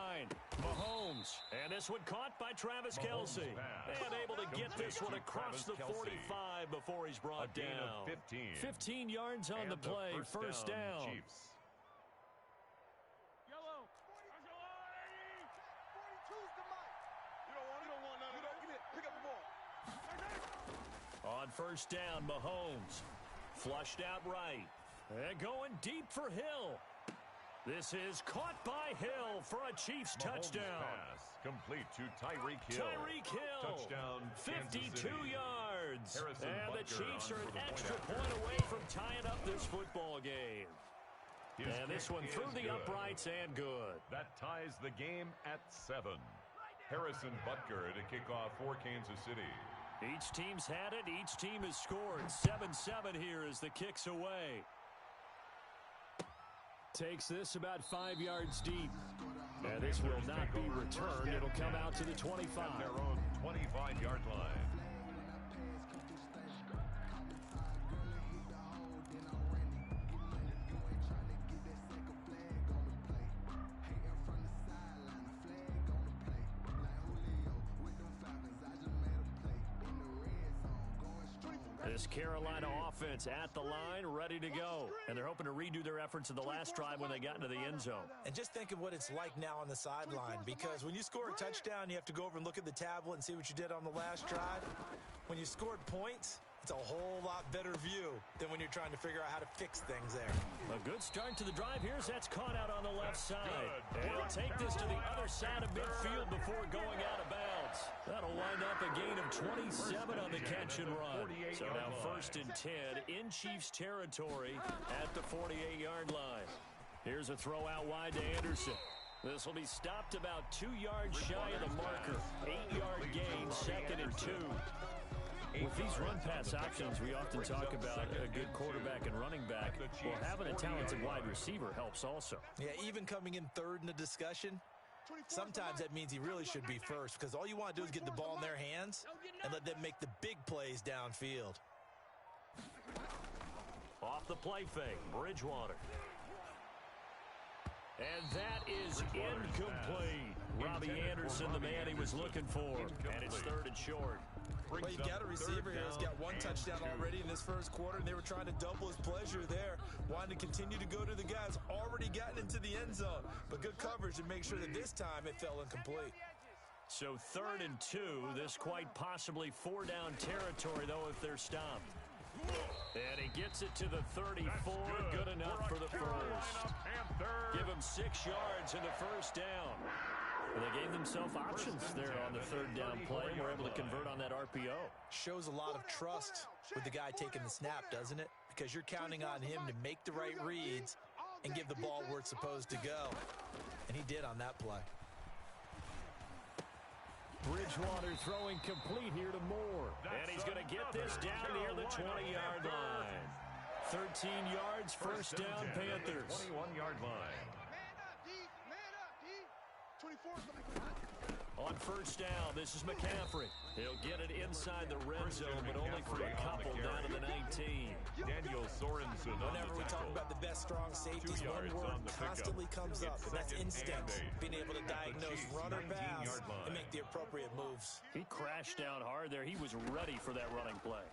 Speaker 2: Mahomes. And this one caught by Travis Kelce. And able to get this one across the 45 before he's brought down. 15 yards on the play, first down.
Speaker 5: Chiefs.
Speaker 4: Yellow. 42's the mic. You don't want none of that. Give it. Pick up the ball.
Speaker 2: On first down, Mahomes. Flushed out right. And going deep for Hill. This is caught by Hill for a Chiefs touchdown.
Speaker 5: Pass complete to Tyreek Hill.
Speaker 2: Tyreek Hill.
Speaker 5: Touchdown,
Speaker 2: 52 yards.
Speaker 5: Harrison
Speaker 2: and the
Speaker 5: Butker
Speaker 2: Chiefs are
Speaker 5: for
Speaker 2: an
Speaker 5: the
Speaker 2: extra point away from tying up this football game. And this one through the uprights and good.
Speaker 5: That ties the game at 7. Harrison Butker to kick off for Kansas City.
Speaker 2: Each team's had it. Each team has scored. 7-7 here as the kick's away. Takes this about 5 yards deep. And this will not be returned. It'll come out to the 25.
Speaker 5: At their own 25-yard line.
Speaker 2: This Carolina offense at the line, ready to go. And they're hoping to redo their efforts in the last drive when they got into the end zone.
Speaker 6: And just think of what it's like now on the sideline, because when you score a touchdown, you have to go over and look at the tablet and see what you did on the last drive. When you scored points, it's a whole lot better view than when you're trying to figure out how to fix things there.
Speaker 2: A good start to the drive. Here's that's caught out on the left side. And he'll take this to the other side of midfield before going out of bounds. That'll wind up a gain of 27 on the catch and run. So now 1st and 10 in Chiefs territory at the 48-yard line. Here's a throw out wide to Anderson. This will be stopped about 2 yards shy of the marker. 8-yard gain, 2nd and 2. With these run-pass options, we often talk about a good quarterback and running back. Well, having a talented wide receiver helps also.
Speaker 6: Yeah, even coming in third in the discussion, sometimes that means he really should be first, because all you want to do is get the ball in their hands and let them make the big plays downfield.
Speaker 2: Off the play fake, Bridgewater. And that is incomplete. Robbie Anderson, the man he was looking for. And it's 3rd and short.
Speaker 6: Well, you got a receiver here who's got 1 touchdown already in this first quarter, and they were trying to double his pleasure there, wanting to continue to go to the guys already gotten into the end zone. But good coverage to make sure that this time it fell incomplete.
Speaker 2: So 3rd and 2, this quite possibly 4-down territory, though, if they're stopped. And he gets it to the 34, good enough for the first. Give him 6 yards in the first down. And they gave themselves options there on the 3rd down play. We're able to convert on that RPO.
Speaker 6: Shows a lot of trust with the guy taking the snap, doesn't it? Because you're counting on him to make the right reads and give the ball where it's supposed to go. And he did on that play.
Speaker 2: Bridgewater throwing complete here to Moore. And he's going to get this down near the 20-yard line. 13 yards, 1st down, Panthers.
Speaker 5: 21-yard line.
Speaker 2: On 1st down, this is McCaffrey. He'll get it inside the red zone, but only for a couple down to the 19.
Speaker 5: Daniel Sorensen.
Speaker 6: Whenever we talk about the best strong safeties, one word constantly comes up, and that's instinct. Being able to diagnose run or pass and make the appropriate moves.
Speaker 2: He crashed down hard there. He was ready for that running play.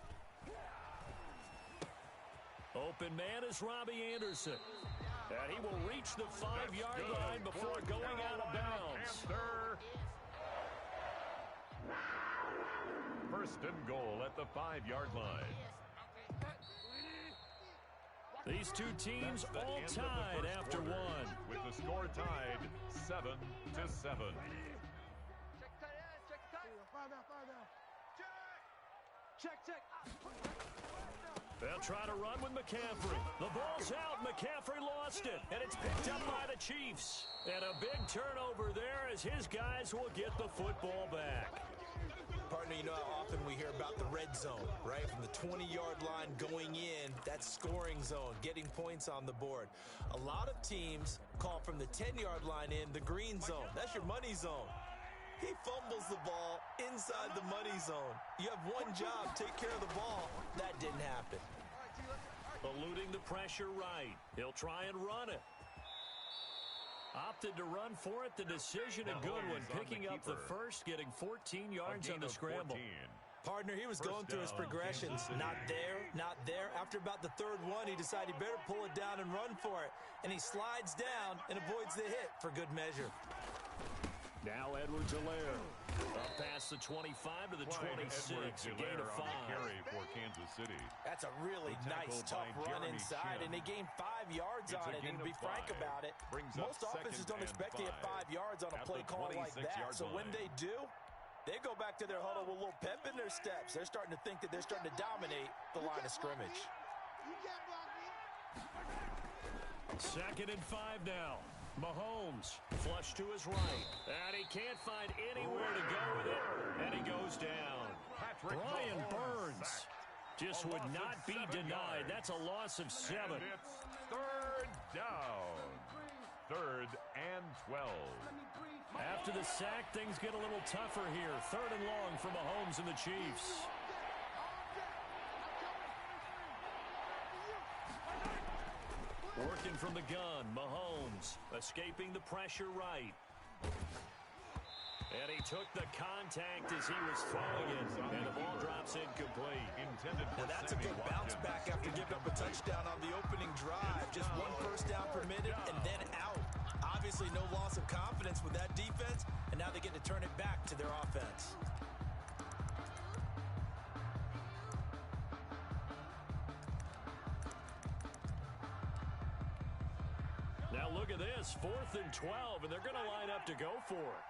Speaker 2: Open man is Robbie Anderson. And he will reach the 5-yard line before going out of bounds.
Speaker 5: 1st and goal at the 5-yard line.
Speaker 2: These two teams all tied after one.
Speaker 5: With the score tied 7-7.
Speaker 4: Check.
Speaker 2: They'll try to run with McCaffrey. The ball's out. McCaffrey lost it. And it's picked up by the Chiefs. And a big turnover there as his guys will get the football back.
Speaker 6: Partner, you know how often we hear about the red zone, right? From the 20-yard line going in, that's scoring zone, getting points on the board. A lot of teams call from the 10-yard line in the green zone. That's your money zone. He fumbles the ball inside the money zone. You have one job, take care of the ball. That didn't happen.
Speaker 2: Eluding the pressure right. He'll try and run it. Opted to run for it. The decision a good one. Picking up the first, getting 14 yards on the scramble.
Speaker 6: Partner, he was going through his progressions. Not there. After about the 3rd one, he decided he better pull it down and run for it. And he slides down and avoids the hit for good measure.
Speaker 2: Now Edwards-Helaire. Up past the 25 to the 26. A gain of 5.
Speaker 5: Carry for Kansas City.
Speaker 6: That's a really nice, tough run inside, and they gained 5 yards on it. And to be frank about it, most offenses don't expect to get 5 yards on a play call like that. So when they do, they go back to their huddle with a little pep in their steps. They're starting to think that they're starting to dominate the line of scrimmage.
Speaker 2: 2nd and 5 now. Mahomes flush to his right. And he can't find anywhere to go with it. And he goes down. Brian Burns just would not be denied. That's a loss of 7.
Speaker 5: And it's 3rd down. 3rd and 12.
Speaker 2: After the sack, things get a little tougher here. 3rd and long for Mahomes and the Chiefs. Working from the gun, Mahomes escaping the pressure right. And he took the contact as he was throwing it, and the ball drops incomplete.
Speaker 5: intended for
Speaker 6: Now that's a good bounce back after giving up a touchdown on the opening drive. Just one first down permitted and then out. Obviously no loss of confidence with that defense, and now they get to turn it back to their offense.
Speaker 2: Now look at this, 4th and 12, and they're going to line up to go for it.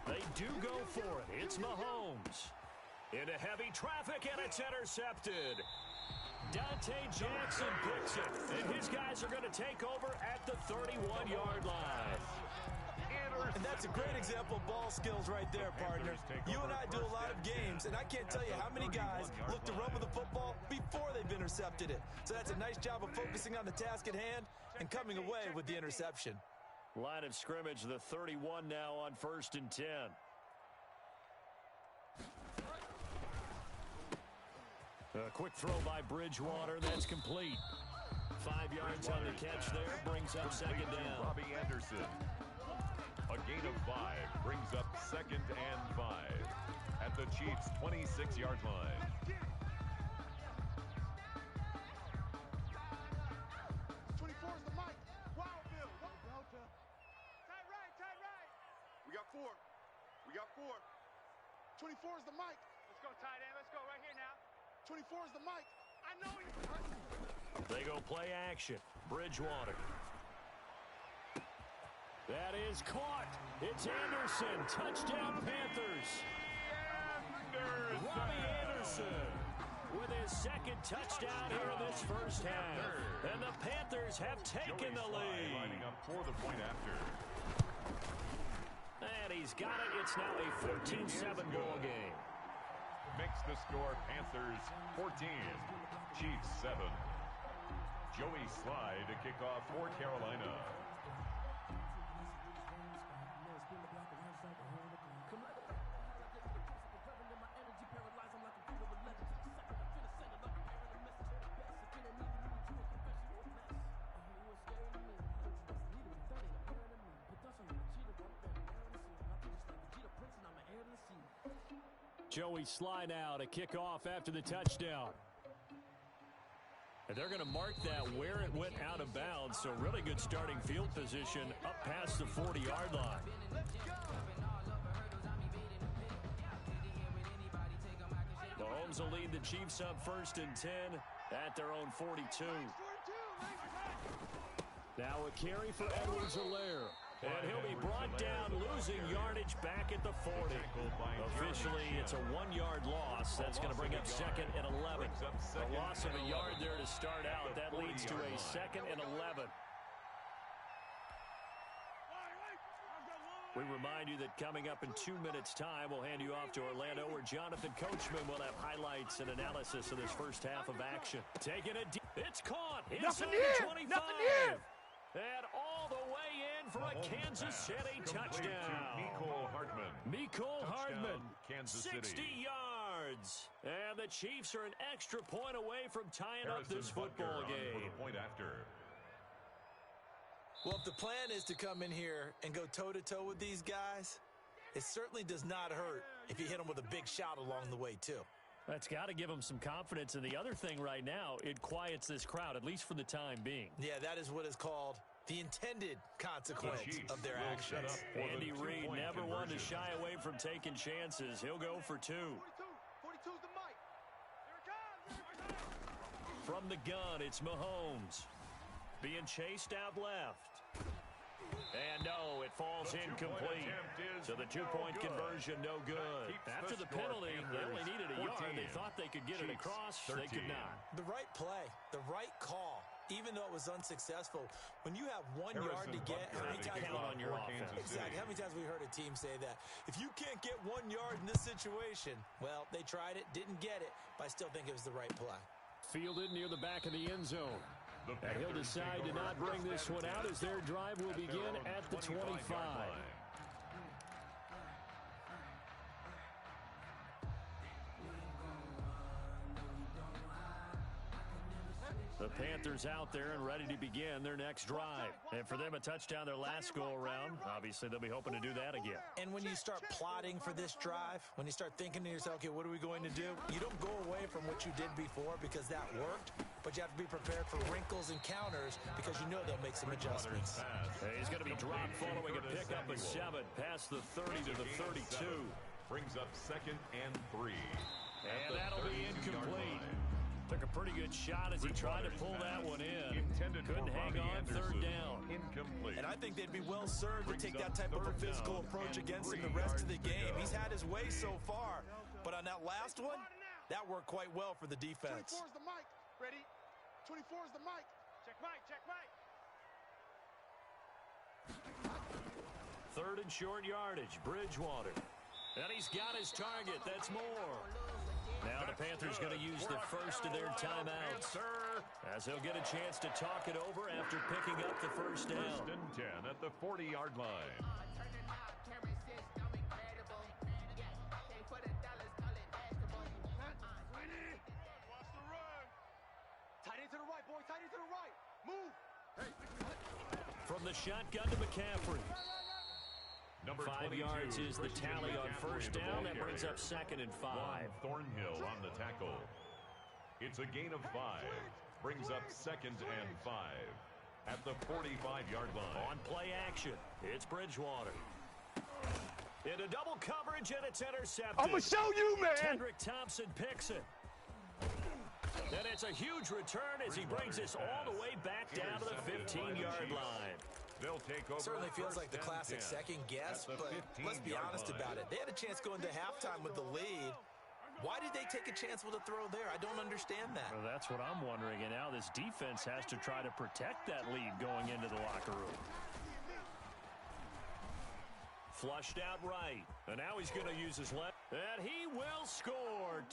Speaker 2: They do go for it. It's Mahomes. Into heavy traffic, and it's intercepted. Dante Jackson picks it, and his guys are going to take over at the 31-yard line.
Speaker 6: And that's a great example of ball skills right there, partner. You and I do a lot of games, and I can't tell you how many guys look to run with the football before they've intercepted it. So that's a nice job of focusing on the task at hand and coming away with the interception.
Speaker 2: Line of scrimmage, the 31 now on 1st and 10. A quick throw by Bridgewater. That's complete. 5 yards on the catch there. Brings up 2nd down.
Speaker 5: Robbie Anderson. A gain of 5 brings up 2nd and 5 at the Chiefs' 26-yard line.
Speaker 4: 24 is the mic. Wildville. Delta. Tight right. We got 4. 24 is the mic. Let's go, tight end. Let's go right here now. 24 is the mic. I know you.
Speaker 2: They go play action. Bridgewater. That is caught. It's Anderson. Touchdown, Panthers. Robbie Anderson with his 2nd touchdown here in this first half. And the Panthers have taken the lead.
Speaker 5: Lining up for the point after.
Speaker 2: And he's got it. It's now a 14-7 ball game.
Speaker 5: Makes the score Panthers 14, Chiefs 7. Joey Slye to kick off for Carolina.
Speaker 2: Joey Slye now to kick off after the touchdown. And they're going to mark that where it went out of bounds, so really good starting field position up past the 40-yard line. Mahomes will lead the Chiefs up 1st and 10 at their own 42. Now a carry for Edwards-Helaire. And he'll be brought down, losing yardage back at the 40. Officially, it's a 1-yard loss. That's going to bring up 2nd and 11. A loss of a yard there to start out. That leads to a 2nd and 11. We remind you that coming up in 2 minutes' time, we'll hand you off to Orlando, where Jonathan Coachman will have highlights and analysis of this first half of action. Taking it deep. It's caught inside the 25. And all the way in for a Kansas City touchdown. Mecole Hardman,
Speaker 5: Kansas
Speaker 2: 60
Speaker 5: City.
Speaker 2: yards. And the Chiefs are an extra point away from tying up this football game.
Speaker 5: For the point after.
Speaker 6: Well, if the plan is to come in here and go toe-to-toe with these guys, it certainly does not hurt if you hit them with a big shot along the way, too.
Speaker 2: That's got to give them some confidence. And the other thing right now, it quiets this crowd, at least for the time being.
Speaker 6: Yeah, that is what is called the intended consequence of their actions.
Speaker 2: Andy Reid never one to shy away from taking chances. He'll go for 2.
Speaker 4: 42's the mic. Here it comes.
Speaker 2: From the gun, it's Mahomes. Being chased out left. And no, it falls incomplete. So the 2-point conversion, no good. After the penalty, they only needed a yard. They thought they could get it across. They could not.
Speaker 6: The right play, the right call, even though it was unsuccessful. When you have 1 yard to get, how many times
Speaker 2: on your offense?
Speaker 6: Exactly. How many times have we heard a team say that? If you can't get 1 yard in this situation, well, they tried it, didn't get it, but I still think it was the right play.
Speaker 2: Fielded near the back of the end zone. And he'll decide to not bring this one out as their drive will begin at the 25. The Panthers out there and ready to begin their next drive. And for them, a touchdown their last go-around. Obviously, they'll be hoping to do that again.
Speaker 6: And when you start plotting for this drive, when you start thinking to yourself, okay, what are we going to do? You don't go away from what you did before because that worked, but you have to be prepared for wrinkles and counters because you know they'll make some adjustments.
Speaker 2: Hey, he's going to be dropped following a pickup of 7 past the 30 to the 32.
Speaker 5: Brings up 2nd and 3.
Speaker 2: And that'll be incomplete. Took a pretty good shot as he tried to pull that one in. Couldn't hang on, 3rd down.
Speaker 5: Incomplete.
Speaker 6: And I think they'd be well served to take that type of a physical approach against him the rest of the game. He's had his way so far, but on that last one, that worked quite well for the defense.
Speaker 4: 24 is the mic. Ready? 24 is the mic. Check mic, check mic.
Speaker 2: 3rd and short yardage, Bridgewater. And he's got his target. That's more. Now the Panthers going to use the first of their timeouts as they'll get a chance to talk it over after picking up the first down.
Speaker 5: 1st and 10 at the 40-yard line.
Speaker 4: Tight end to the right, boy. Tight end to the right. Move.
Speaker 2: From the shotgun to McCaffrey.
Speaker 5: Number
Speaker 2: 5 yards is the tally on first down. That brings up 2nd and 5.
Speaker 5: Thornhill on the tackle. It's a gain of 5. Brings up 2nd and 5 at the 45-yard line.
Speaker 2: On play action, it's Bridgewater. Into double coverage, and it's intercepted.
Speaker 4: I'm going to show you, man.
Speaker 2: Kendrick Thompson picks it. And it's a huge return as he brings us all the way back down to the 15-yard line.
Speaker 5: They'll take over.
Speaker 6: Certainly feels like the classic second guess, but let's be honest about it. They had a chance going to halftime with the lead. Why did they take a chance with a throw there? I don't understand that.
Speaker 2: Well, that's what I'm wondering, and now this defense has to try to protect that lead going into the locker room. Flushed out right, and now he's going to use his left, and he will score.